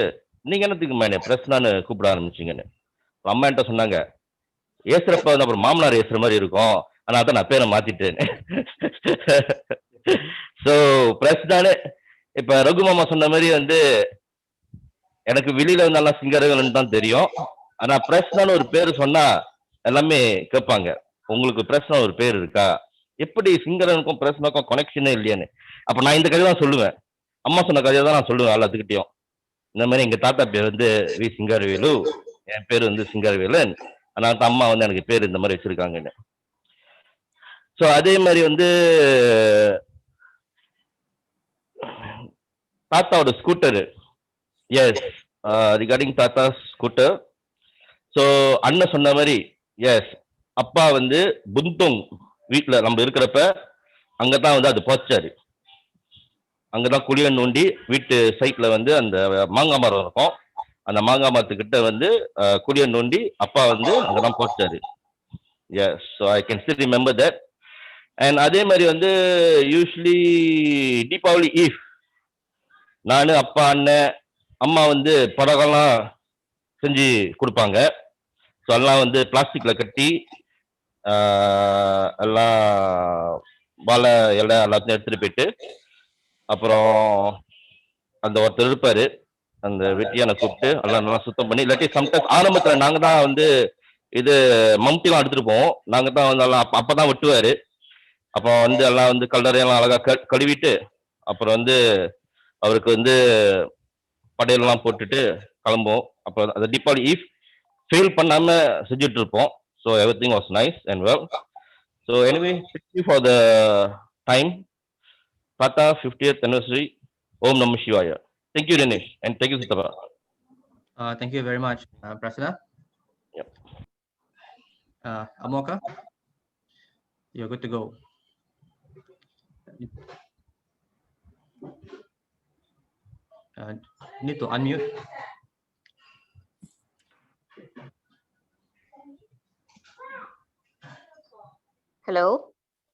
நீங்க என்னத்துக்குமா என்ன பிரஸ்னான்னு கூப்பிட ஆரம்பிச்சீங்கன்னு. அம்மா என்கிட்ட சொன்னாங்க, ஏசுறப்ப வந்து அப்புறம் மாமனார் ஏசுற மாதிரி இருக்கும், அதனால தான் நான் பேரை மாத்திட்டேன். ஸோ பிரஸ்னான்னு இப்ப ரகு மாமா சொன்ன மாதிரி வந்து எனக்கு வெளியில இருந்தாலும் சிங்கரவன் தான் தெரியும். ஆனா பிரஸ்னான்னு ஒரு பேர் சொன்னா எல்லாமே கேட்பாங்க, உங்களுக்கு பிரஸ்னா ஒரு பேர் இருக்கா, எப்படி சிங்கரனுக்கும் பிரஸ்னாக்கும் கனெக்ஷனே இல்லையான்னு. அப்ப நான் இந்த கதை தான் சொல்லுவேன், அம்மா சொன்ன கதையை தான் நான் சொல்லுவேன் எல்லாத்துக்கிட்டையும். இந்த மாதிரி எங்க தாத்தா பேர் வந்து வி சிங்காரவேலு, என் பேர் வந்து சிங்காரவேலன், அதனால தான் அம்மா வந்து எனக்கு பேர் இந்த மாதிரி வச்சிருக்காங்கன்னு. ஸோ அதே மாதிரி வந்து தாத்தாவோட ஸ்கூட்டரு, எஸ், ரிகார்டிங் தாத்தா ஸ்கூட்டர். ஸோ அண்ணன் சொன்ன மாதிரி எஸ், அப்பா வந்து புந்தோங் வீட்டுல நம்ம இருக்கிறப்ப அங்கதான் வந்து அது போச்சாரு. அங்கதான் குழிய நோண்டி வீட்டு சைட்ல வந்து அந்த மாங்காய் மரம் இருக்கும், அந்த மாங்காய் மரத்துக்கிட்ட வந்து குழிய நோண்டி அப்பா வந்து அங்கதான் போச்சாரு. Yes, so I can still remember that. And அதே மாதிரி வந்து யூஸ்வலி தீபாவளி ஈவ் நானு அப்பா அண்ணன் அம்மா வந்து படகெல்லாம் செஞ்சு கொடுப்பாங்க. ஸோ எல்லாம் வந்து பிளாஸ்டிக்ல கட்டி எல்லாம் வாழை இலை எல்லாத்தையும் எடுத்துட்டு போயிட்டு, அப்புறம் அந்த ஒருத்தர் இருப்பாரு, அந்த வெட்டியான கூப்பிட்டு எல்லாம் நல்லா சுத்தம் பண்ணி, இல்லாட்டி சம்டைம்ஸ் ஆரம்பத்துல நாங்க தான் வந்து இது மம்டிலாம் எடுத்துட்டு போவோம், நாங்க தான் வந்து எல்லாம் அப்பதான் வெட்டுவாரு. அப்போ வந்து எல்லாம் வந்து கல்லறையெல்லாம் அழகா கழுவிட்டு அப்புறம் வந்து அவருக்கு வந்து படையெல்லாம் போட்டுட்டு கிளம்புவோம். அப்போ அந்த தீபாவளி ஈவ் ஃபெயில் பண்ணாம செஞ்சுட்டு இருப்போம். So everything was nice and well. So anyway, thank you for the time. Tata 50th anniversary. Om Namah Shivaya. Thank you, Dinesh, and thank you, Sitapa. Thank you very much, Prasada. Yep. Amoka, you're good to go. Need to unmute. Hello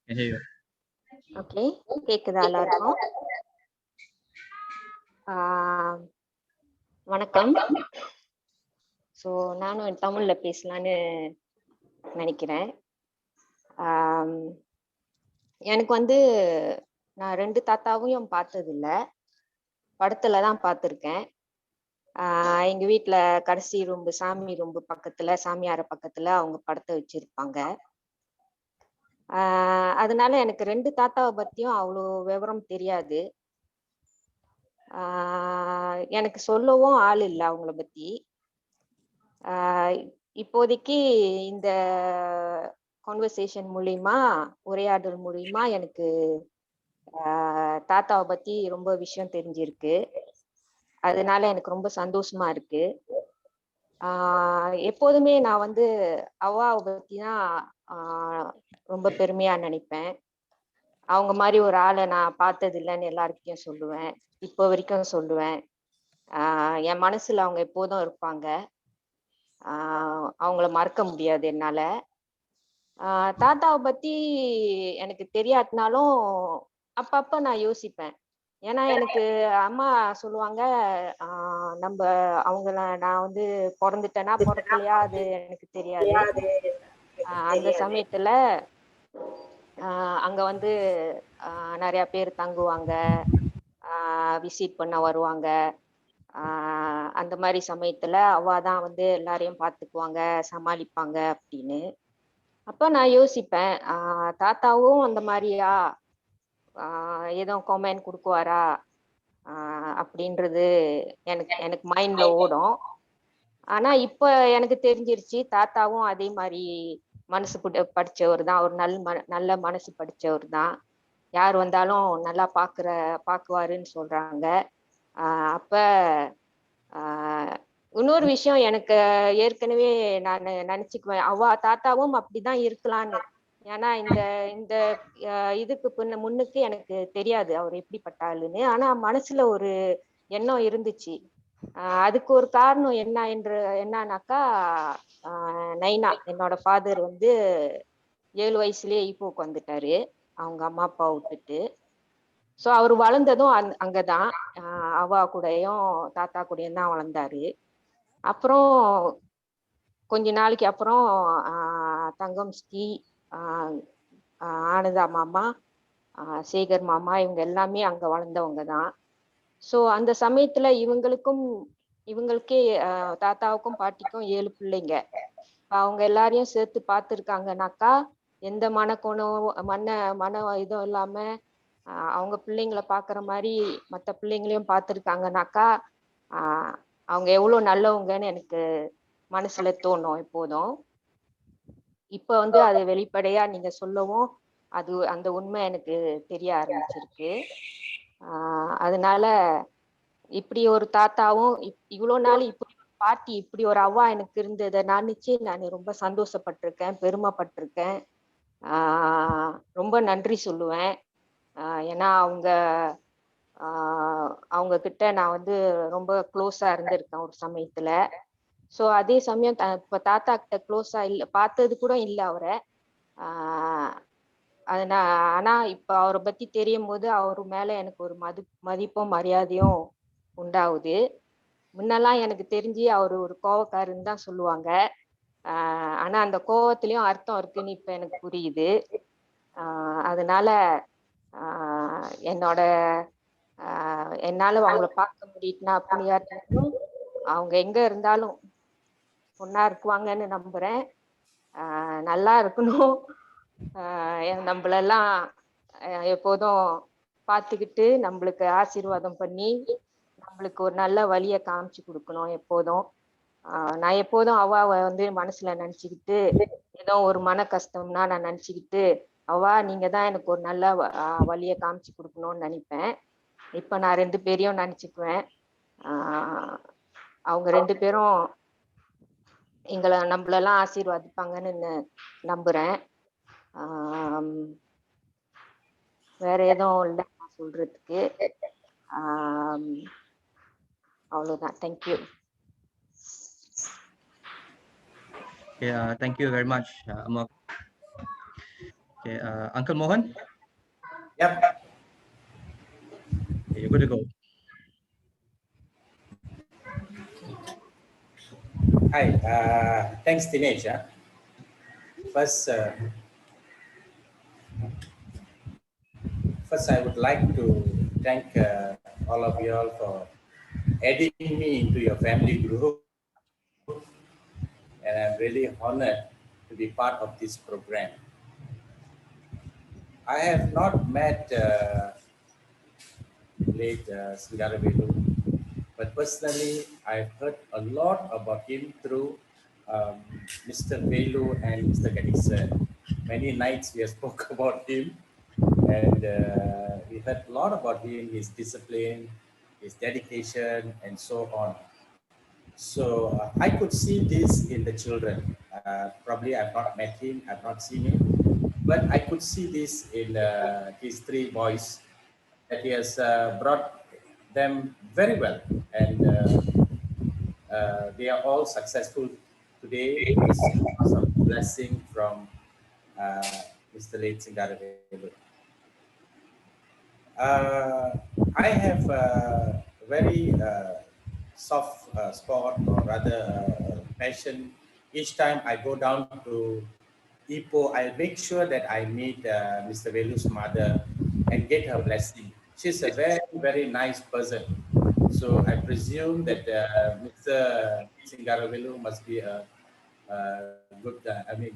Can hear you. Okay கேக்குதா எல்லாருக்கும்? வணக்கம். So நானும் தமிழ்ல பேசலான்னு நினைக்கிறேன். எனக்கு வந்து நான் 2 தாத்தாவையும் பார்த்ததில்ல, படத்துல தான் பார்த்துருக்கேன். எங்க வீட்டுல கடைசி ரூம்பு சாமி ரூம்பு பக்கத்துல, சாமியார பக்கத்துல அவங்க படத்தை வச்சிருப்பாங்க. அதனால எனக்கு 2 தாத்தாவை பத்தியும் அவ்வளோ விவரம் தெரியாது. எனக்கு சொல்லவும் ஆள் இல்லை அவங்கள பத்தி. இப்போதைக்கு இந்த கான்வர்சேஷன் மூலியமா, உரையாடல் மூலியமா எனக்கு தாத்தாவை பத்தி ரொம்ப விஷயம் தெரிஞ்சிருக்கு. அதனால எனக்கு ரொம்ப சந்தோஷமா இருக்கு. எப்போதுமே நான் வந்து அவ்வாவை பத்தி தான் ரொம்ப பெருமையா நினைப்பேன். அவங்க மாதிரி ஒரு ஆளை நான் பார்த்தது இல்லைன்னு எல்லாருக்கையும் சொல்லுவேன், இப்போ வரைக்கும் சொல்லுவேன். என் மனசுல அவங்க எப்போதும் இருப்பாங்க. அவங்கள மறக்க முடியாது என்னால. தாத்தாவை பத்தி எனக்கு தெரியாட்டினாலும் அப்பப்ப நான் யோசிப்பேன். ஏன்னா எனக்கு அம்மா சொல்லுவாங்க, நம்ம அவங்கள நான் வந்து பிறந்துட்டேன்னா பிறக்கலையா அது எனக்கு தெரியாது. அந்த சமயத்துல அங்க வந்து நிறைய பேர் தங்குவாங்க, விசிட் பண்ண வருவாங்க. அந்த மாதிரி சமயத்துல அவ தான் வந்து எல்லாரையும் பார்த்துக்குவாங்க, சமாளிப்பாங்க அப்படின்னு. அப்ப நான் யோசிப்பேன், தாத்தாவும் அந்த மாதிரியா, ஏதோ கமெண்ட் கொடுக்குவாரா அப்படின்றது எனக்கு மைண்ட்ல ஓடும். ஆனா இப்ப எனக்கு தெரிஞ்சிருச்சு, தாத்தாவும் அதே மாதிரி மனசு படிச்சவர் தான், ஒரு நல்ல மனசு படிச்சவர் தான். யார் வந்தாலும் நல்லா பாக்குவாருன்னு சொல்றாங்க. அப்ப இன்னொரு விஷயம் எனக்கு ஏற்கனவே நான் நினைச்சுக்குவேன், தாத்தாவும் அப்படிதான் இருக்கலான்னு. ஏன்னா இந்த இந்த இதுக்கு முன்னுக்கு எனக்கு தெரியாது அவர் எப்படிப்பட்டாளுன்னு. ஆனா மனசுல ஒரு எண்ணம் இருந்துச்சு. அதுக்கு ஒரு காரணம் என்னன்னாக்கா, நைனா என்னோட ஃபாதர் வந்து 7 வயசுலயே ஈப்போக்கு வந்துட்டாரு, அவங்க அம்மா அப்பா விட்டுட்டு. ஸோ அவர் வளர்ந்ததும் அங்கதான், அவா கூடயும் தாத்தா கூடயும் தான் வளர்ந்தாரு. அப்புறம் கொஞ்ச நாளைக்கு அப்புறம் தங்கம் ஸ்ரீ, ஆனந்தா மாமா, சேகர் மாமா இவங்க எல்லாமே அங்க வளர்ந்தவங்க தான். ஸோ அந்த சமயத்துல இவங்களுக்கே தாத்தாவுக்கும் பாட்டிக்கும் 7 பிள்ளைங்க. அவங்க எல்லாரையும் சேர்த்து பார்த்துருக்காங்கனாக்கா, எந்த மன இதுவும் இல்லாம அவங்க பிள்ளைங்களை பாக்குற மாதிரி மற்ற பிள்ளைங்களையும் பார்த்துருக்காங்கனாக்கா, அவங்க எவ்வளவு நல்லவங்கன்னு எனக்கு மனசுல தோணும் எப்போதும். இப்ப வந்து அது வெளிப்படையா நீங்க சொல்லவும் அந்த உண்மை எனக்கு தெரிய ஆரம்பிச்சிருக்கு. அதனால இப்படி ஒரு தாத்தாவும் இவ்வளவு நாள் இப்படி பாட்டி இப்படி ஒரு அவ்வா எனக்கு இருந்ததை நினைச்சு நான் ரொம்ப சந்தோஷப்பட்டிருக்கேன், பெருமைப்பட்டிருக்கேன். ரொம்ப நன்றி சொல்லுவேன். ஏன்னா அவங்க கிட்ட நான் வந்து ரொம்ப க்ளோஸா இருந்திருக்கேன் ஒரு சமயத்துல. ஸோ அதே சமயம் இப்ப தாத்தா கிட்ட க்ளோஸா இல்லை, பார்த்தது கூட இல்லை அவரை. ஆனா இப்ப அவரை பத்தி தெரியும் போது அவரு மேல எனக்கு ஒரு மதிப்பும் மரியாதையும் உண்டாகுது. முன்னெல்லாம் எனக்கு தெரிஞ்சு அவரு ஒரு கோவக்காரன்னு தான் சொல்லுவாங்க. ஆனா அந்த கோவத்திலயும் அர்த்தம் இருக்குன்னு இப்ப எனக்கு புரியுது. அதனால என்னால அவங்கள பார்க்க முடியுதுன்னா அப்படியாட்டாலும் அவங்க எங்க இருந்தாலும் ஒன்னா இருக்குவாங்கன்னு நம்புறேன். நல்லா இருக்கணும். நம்மளெல்லாம் எப்போதும் பார்த்துக்கிட்டு நம்மளுக்கு ஆசீர்வாதம் பண்ணி நம்மளுக்கு ஒரு நல்ல வழியை காமிச்சு கொடுக்கணும் எப்போதும். நான் எப்போதும் அவ்வாவை வந்து மனசுல நினைச்சுக்கிட்டு, ஏதோ ஒரு மன கஷ்டம்னா நான் நினைச்சுக்கிட்டு, அவ்வா நீங்க தான் எனக்கு ஒரு நல்ல வழியை காமிச்சு கொடுக்கணும்னு நினைப்பேன். இப்ப நான் 2 பேரையும் நினைச்சுக்குவேன். அவங்க 2 பேரும் நம்மளெல்லாம் ஆசீர்வதிப்பாங்கன்னு நம்புறேன். வேற எதுவும் இல்லை நான் சொல்றதுக்கு. அவ்வளவுதான். Thank you. Yeah, thank you very much, Amok. Okay, Uncle Mohan. Yep. Okay, you're good to go. Hi, thanks Dinesh. First, I would like to thank all of you all for adding me into your family group, and I'm really honored to be part of this program. I have not met late Singaravelu, but personally I've heard a lot about him through Mr. Velu and Mr. Ganesan. Many nights we have spoke about him, and we heard a lot about him, his discipline, his dedication, and so on. So I could see this in the children. Probably I've not met him, I've not seen him, but I could see this in his 3 boys, that he has brought them very well, and they are all successful today because of blessing from Mr. Late Singaravelu. I have a very soft spot, or rather passion. Each time I go down to Ipoh, I make sure that I meet Mr. Velu's mother and get her blessing. She's a very, very nice person. So I presume that Mr. Singaravelu must be a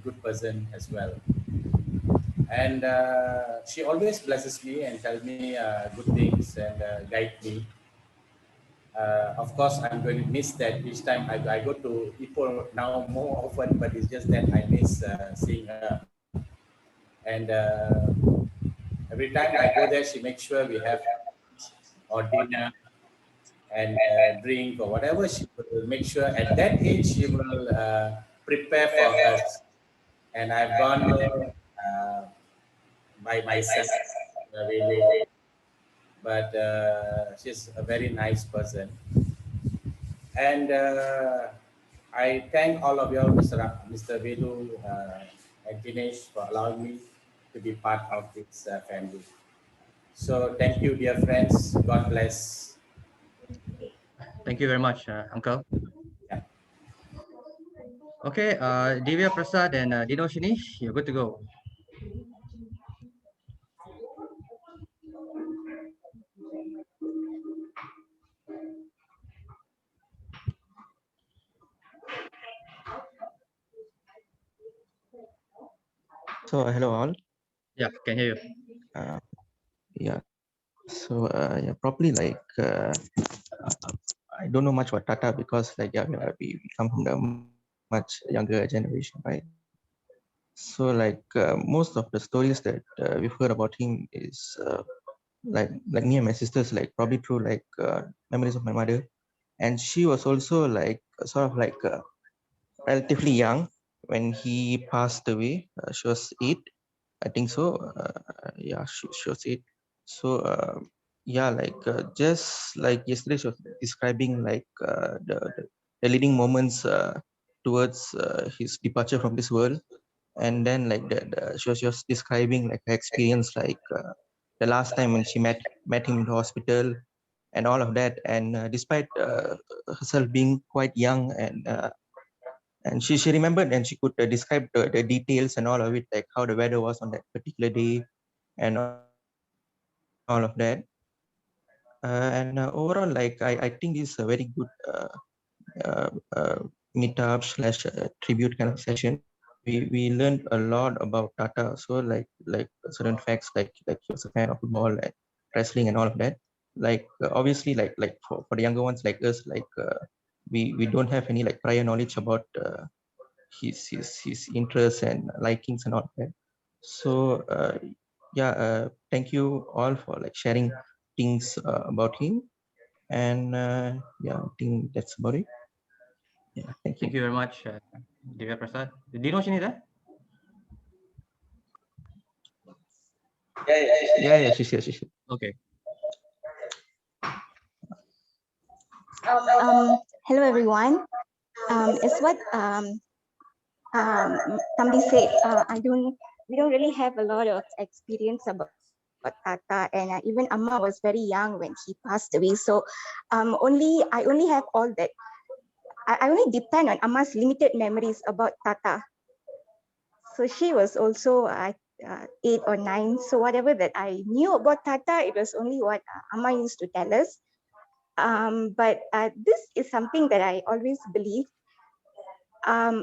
good person as well. And she always blesses me and tells me good things and guide me. Of course, I'm going to miss that each time I go to Ipoh now more often, but it's just that I miss seeing her. And every time I go there, she makes sure we have or dinner and drink or whatever. She will make sure at that age she will prepare for us. And I've gone there by myself, but she's a very nice person. And I thank all of you, Mr. Velu and Dinesh, for allowing me to be part of this family. So thank you, dear friends. God bless. Thank you very much, Uncle. Yeah. Okay, Divya Prasad and Dino Shinish, you're good to go. So hello all. Yeah, can hear you. Yeah. So yeah, probably like I don't know much about Tata because like yeah, we come from the much younger generation, right? So like most of the stories that we've heard about him is like me and my sisters, like probably through like memories of my mother, and she was also like sort of like relatively young when he passed away. She was 8, I think so. Yeah, she was 8. So yeah, like just like yesterday, she was describing like the leading moments towards his departure from this world, and then like she was describing like her experience, like the last time when she met him in the hospital and all of that. And despite herself being quite young, and she remembered and she could describe the details and all of it, like how the weather was on that particular day and all of that. And overall, like I think this is a very good meetup slash tribute kind of session. We learned a lot about Tata. So like certain facts, like he was a fan of football and wrestling and all of that. Like obviously, like for the younger ones like us, like we don't have any like prior knowledge about his interests and likings and all of that. So yeah, thank you all for like sharing things about him. And yeah, I think that's about it. Yeah, thank you. Thank you very much, Divya Prasad. Dino, she there? Yeah, she's here. Okay. Hello everyone. As what Tambi said, we don't really have a lot of experience about Tata, and even Amma was very young when he passed away. So I only have all that. I only depend on Amma's limited memories about Tata. So she was also 8 or 9. So whatever that I knew about Tata, it was only what Amma used to tell us. But this is something that I always believe.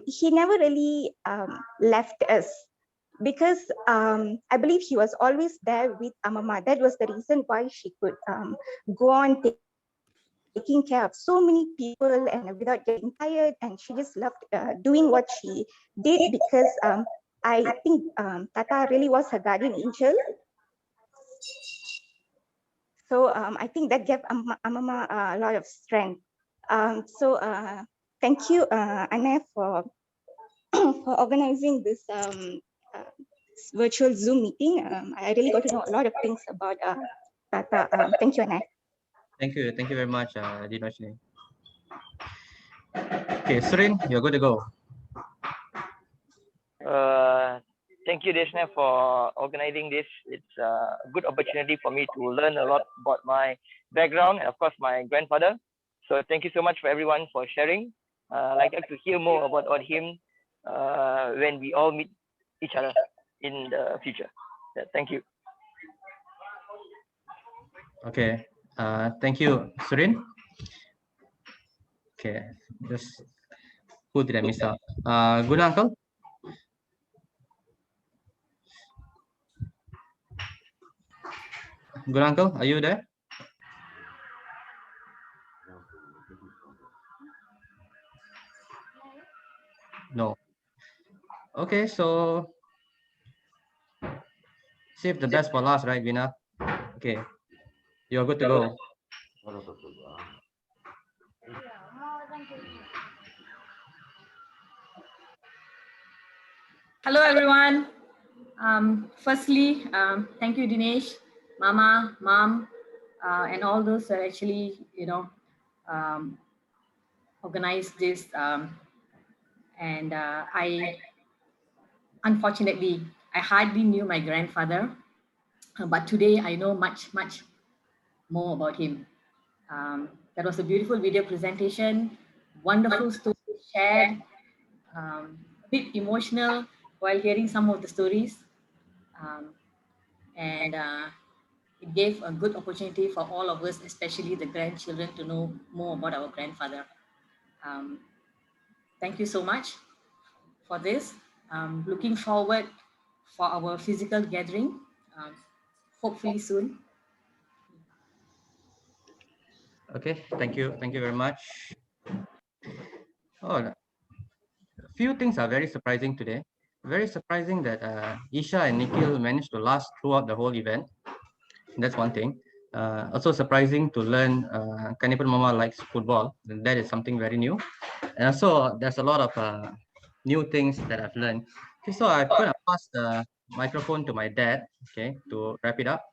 He never really left us because I believe he was always there with Amama. That was the reason why she could go on taking care of so many people and without getting tired. And she just loved doing what she did because I think Tata really was her guardian angel. So I think that gave Amama a lot of strength. So thank you, Anna, for for organizing this virtual Zoom meeting. I really got to know a lot of things about Tata. Thank you, Anna. Thank you very much, Dino. Okay, Srin, you're good to go. Thank you, Deshna, for organizing this. It's a good opportunity for me to learn a lot about my background and, of course, my grandfather. So thank you so much for everyone for sharing. I'd like to hear more about him when we all meet each other in the future. Yeah, thank you. Okay, thank you, Surin. Okay, just who did I miss out? Good uncle. Good uncle, are you there? No. Okay, so save the best for last, right, Vina? Okay, you're good to go. Hello, everyone. Firstly, thank you, Dinesh, Mama, Mom, and all those that actually, organized this. And unfortunately, I hardly knew my grandfather, but today I know much, much more about him. That was a beautiful video presentation, wonderful stories shared, a bit emotional while hearing some of the stories. And it gave a good opportunity for all of us, especially the grandchildren, to know more about our grandfather. Thank you so much for this. Looking forward for our physical gathering, hopefully soon. Okay, thank you very much. Oh, a few things are very surprising today. Very surprising that Isha and Nikhil managed to last throughout the whole event. That's one thing. Also surprising to learn Kanipur Mama likes football. That is something very new. And also there's a lot of new things that I've learned. Okay, so I'm gonna pass the microphone to my dad, okay, to wrap it up.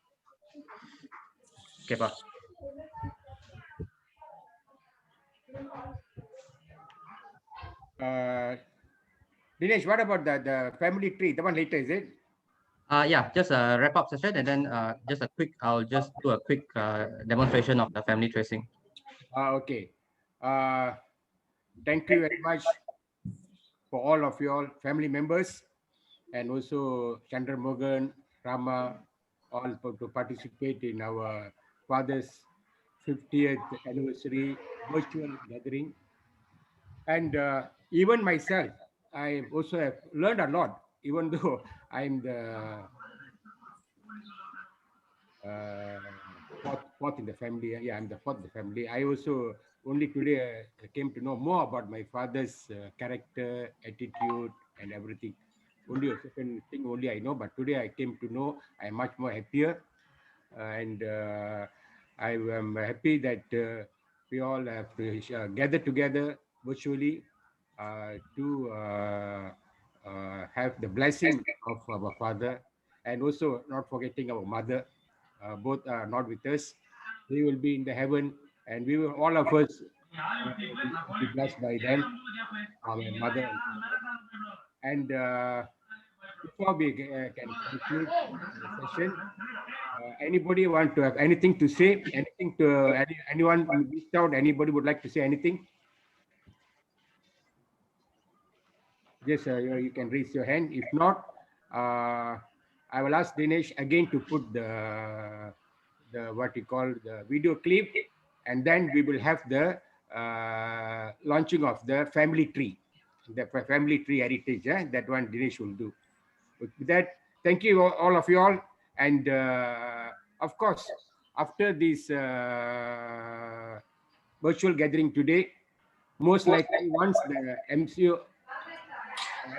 Okay, Pa. Dinesh, what about the family tree? The one later, is it? Yeah, just a wrap up session and then I'll just do a quick demonstration of the family tracing. Okay. Thank you very much for all of your family members and also Chandra Morgan, Rama, all to participate in our father's 50th anniversary virtual gathering. And even myself, I also have learned a lot, even though I'm the fourth in the family. Yeah, I'm the fourth in the family. I also only today came to know more about my father's character, attitude, and everything. Only a certain thing only I know, but today I came to know I'm much more happier. And I am happy that we all have gathered together virtually to have the blessing of our father, and also not forgetting our mother. Both are not with us. They will be in the heaven, and we will, all of us, be blessed by them, our mother and father. And before we can conclude the session, anybody want to have anything to say? Anything to anyone missed out? Anybody would like to say anything? Yes, you can raise your hand. If not, I will ask Dinesh again to put the what you call the video clip, and then we will have the launching of the family tree, the family tree heritage. That one Dinesh will do. With that, thank you all of you all, and of course, after this virtual gathering today, most likely once the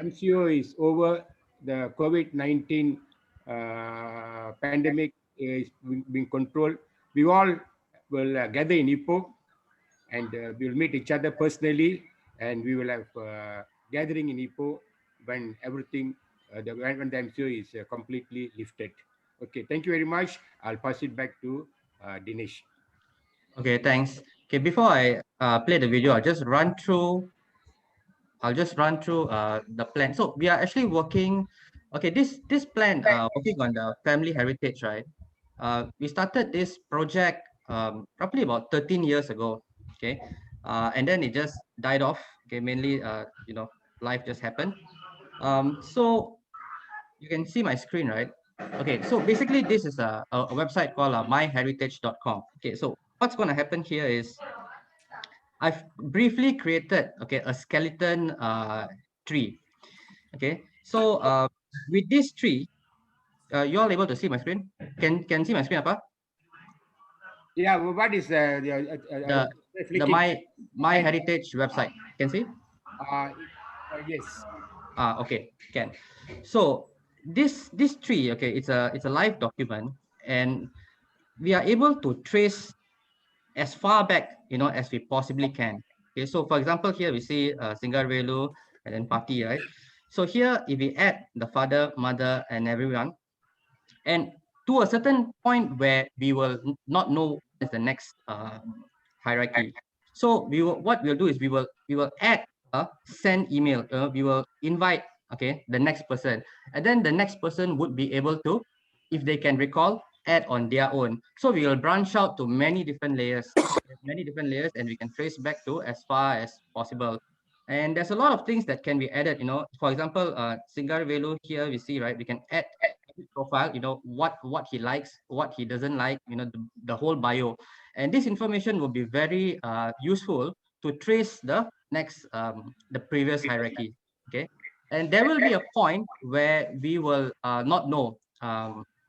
MCO is over, the COVID-19 pandemic is being controlled, we all will gather in Ipoh, and we will meet each other personally, and we will have gathering in Ipoh when everything, when the MCO is completely lifted. Okay, thank you very much. I'll pass it back to Dinesh. Okay, thanks. Okay, before I play the video, I'll just run through the plan. So we are actually working. Okay, this plan, working on the family heritage, right? We started this project roughly about 13 years ago. Okay, and then it just died off. Okay, mainly life just happened. So you can see my screen, right? Okay, so basically this is a website called myheritage.com. Okay, so what's going to happen here is I've briefly created, okay, a skeleton tree. Okay, so with this tree, you all able to see my screen? Can see my screen, apa? Yeah, what is The my heritage website? Can see? Yes. Okay, can. So this tree, okay, it's a live document, and we are able to trace as far back, as we possibly can. Okay, so for example, here we see Singaravelu and then Party, right? So here, if we add the father, mother, and everyone, and to a certain point where we will not know what is the next hierarchy. So what we'll do is we will add a send email. We will invite, okay, the next person, and then the next person would be able to, if they can recall, add on their own. So we will branch out to many different layers, and we can trace back to as far as possible. And there's a lot of things that can be added. For example, Singaravelu here we see, right? We can add profile, what he likes, what he doesn't like, the whole bio, and this information will be very useful to trace the previous hierarchy. Okay, and there will be a point where we will not know,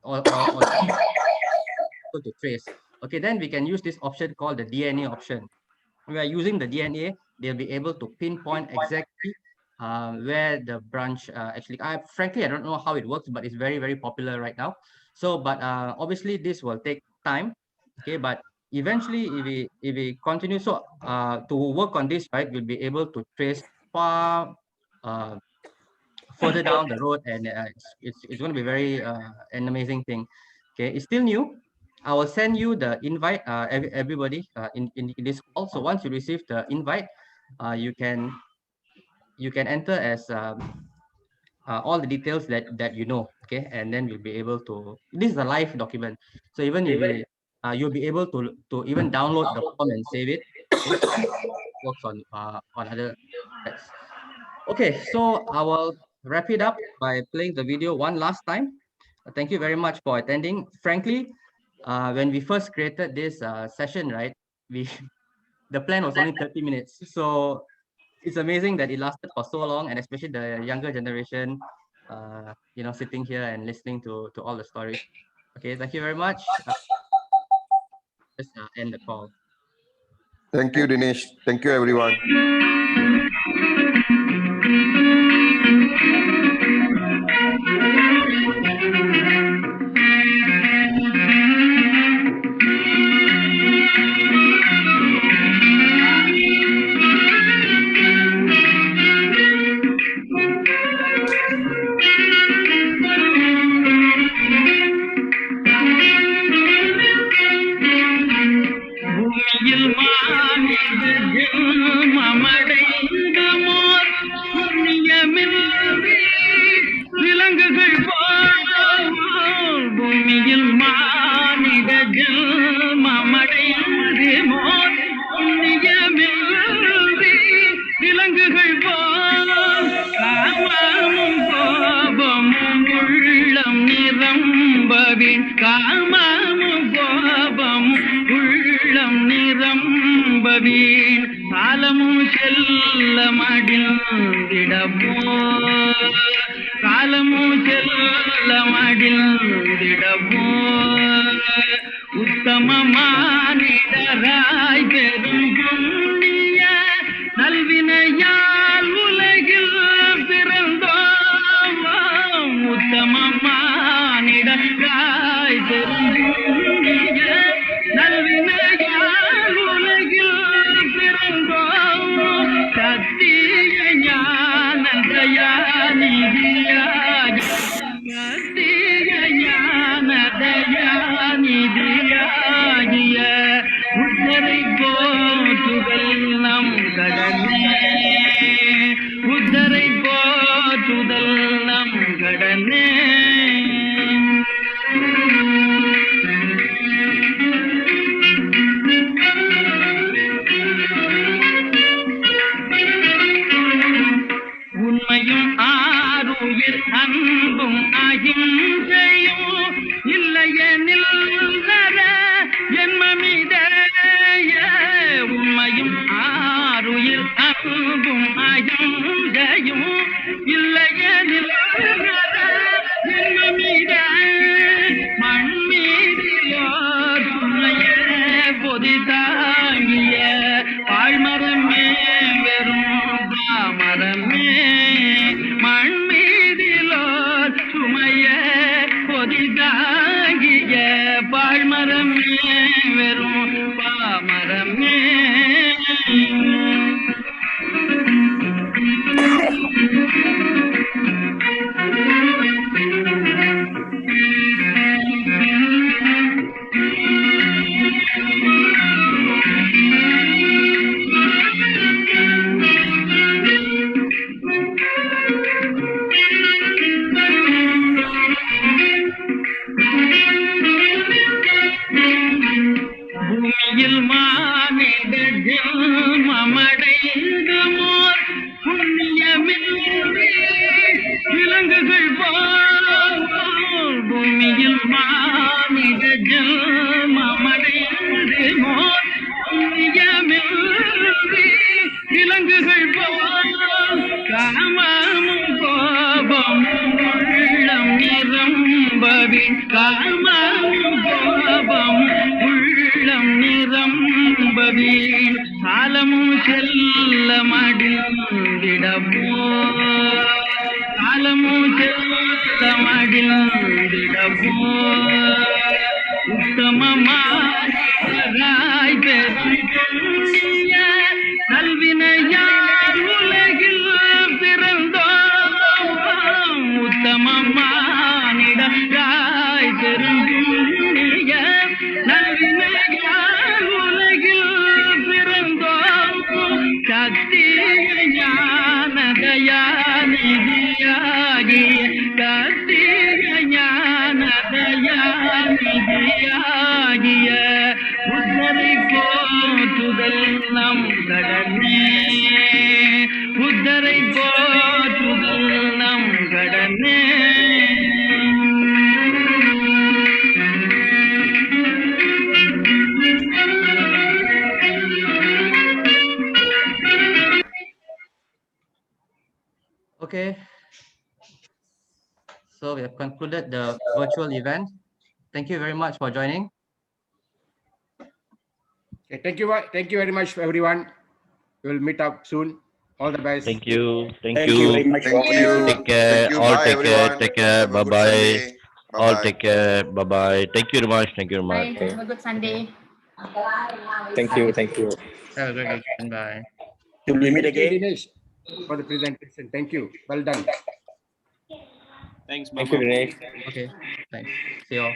or to trace. Okay, then we can use this option called the DNA option. We are using the DNA, they'll be able to pinpoint exactly where the branch actually. Frankly, I don't know how it works, but it's very, very popular right now. So, but obviously this will take time. Okay, but eventually, if we continue, so to work on this, right, we'll be able to trace far uh, further down the road, and it's going to be very an amazing thing. Okay, it's still new. I will send you the invite, everybody, in this call. So once you receive the invite, you can enter as all the details that you know. Okay, and then you'll be able to. This is a live document, so even if you'll be able to even download the form and save it. Okay, works on other sites. Okay, so I will wrap it up by playing the video one last time. Thank you very much for attending. Frankly, when we first created this session, right, we the plan was only 30 minutes. So it's amazing that it lasted for so long, and especially the younger generation, sitting here and listening to all the stories. Okay, thank you very much. Let's end the call. Thank you, Dinesh. Thank you, everyone. நிரம்பவின் காமமும் கோபமும் உள்ளம் நிரம்பவின் காலமும் செல்ல மடிந்திடப்போ காலமும் செல்ல மடிந்திடப்போ உத்தம மானிடராய் பெரும் புண்ணிய நல்வினையால் உலகில் பிறந்தோம் உத்தம மானிடராய் பெரும் புண்ணிய நல்வினையால் உலகில் பிறந்தோம் சத்திய ஞான தயாநிதியாய் சத்திய ஞான தயாநிதியாகிய உத்தரை போற்றுதல் நம் கடனே உத்தரை போற்றுதல் நம் கடனே உண்மையும் ஆருயிர் அன்பும் அகிம்சையும் இல்லையெனில் நர ஜென்மமிதய உண்மையும் ஆருயிர் அன்பும் அகிம்சையும் இல்லையெனில் நர ஜென்மமித மண்மீதியோர் துணைய பொதிதாங்கிய வாழ்மரமே வெறும் பாமரமே மண்மீதிலோர் சுமைய பொதிதாங்கிய பாழ்மரமே வெறும் பாமரமே பூமியில் மானிட ஜென்மமடைந்து மோர் புண்ணியமின்றி விலங்குகள் போல் பூமியில் மானிட ஜென்மமடைந்து மோர் புண்ணியமின்றி விலங்குகள் போல் காமமும் கோபமும் உள்ளம் நிரம்பவின் காமமும் கோபமும் உள்ளம் நிரம்பவின் காலமும் செல்ல மடிந்திடப்போ காலமும் செல்ல மடிந்திடப்போ உத்தமமாய் பெரும் புண்ணிய நல்வினையார் உலகில் பிறந்தோம் உத்தமமானிடராய் பெரும் புண்ணிய நல்வினையார் உலகில் பிறந்தோம் சத்திய ஞான தயாநிதியாகி சத்திய ஞான தயாநிதியாகிய உத்தரை போற்றுதல் நம் கடனே உத்தரை போற்றுதல் நம் கடனே Okay, so we have concluded the virtual event. Thank you very much for joining. Okay, thank you very much, everyone. We will meet up soon. All the best. Thank you. Thank Thank you you. very much. Thank you. Take care. Thank you. All Bye, take care. everyone. Take care. Have a Bye good bye. Sunday. All Bye-bye. take care. Bye bye. Thank you very much. Thank you very Bye. much. Have a good Sunday. Thank you. Thank you. Have a great weekend. Bye. Till we meet Thank you, again. Dinesh, for the presentation. Thank you. Well done. Thank you, Dinesh. Okay, thanks. See you all.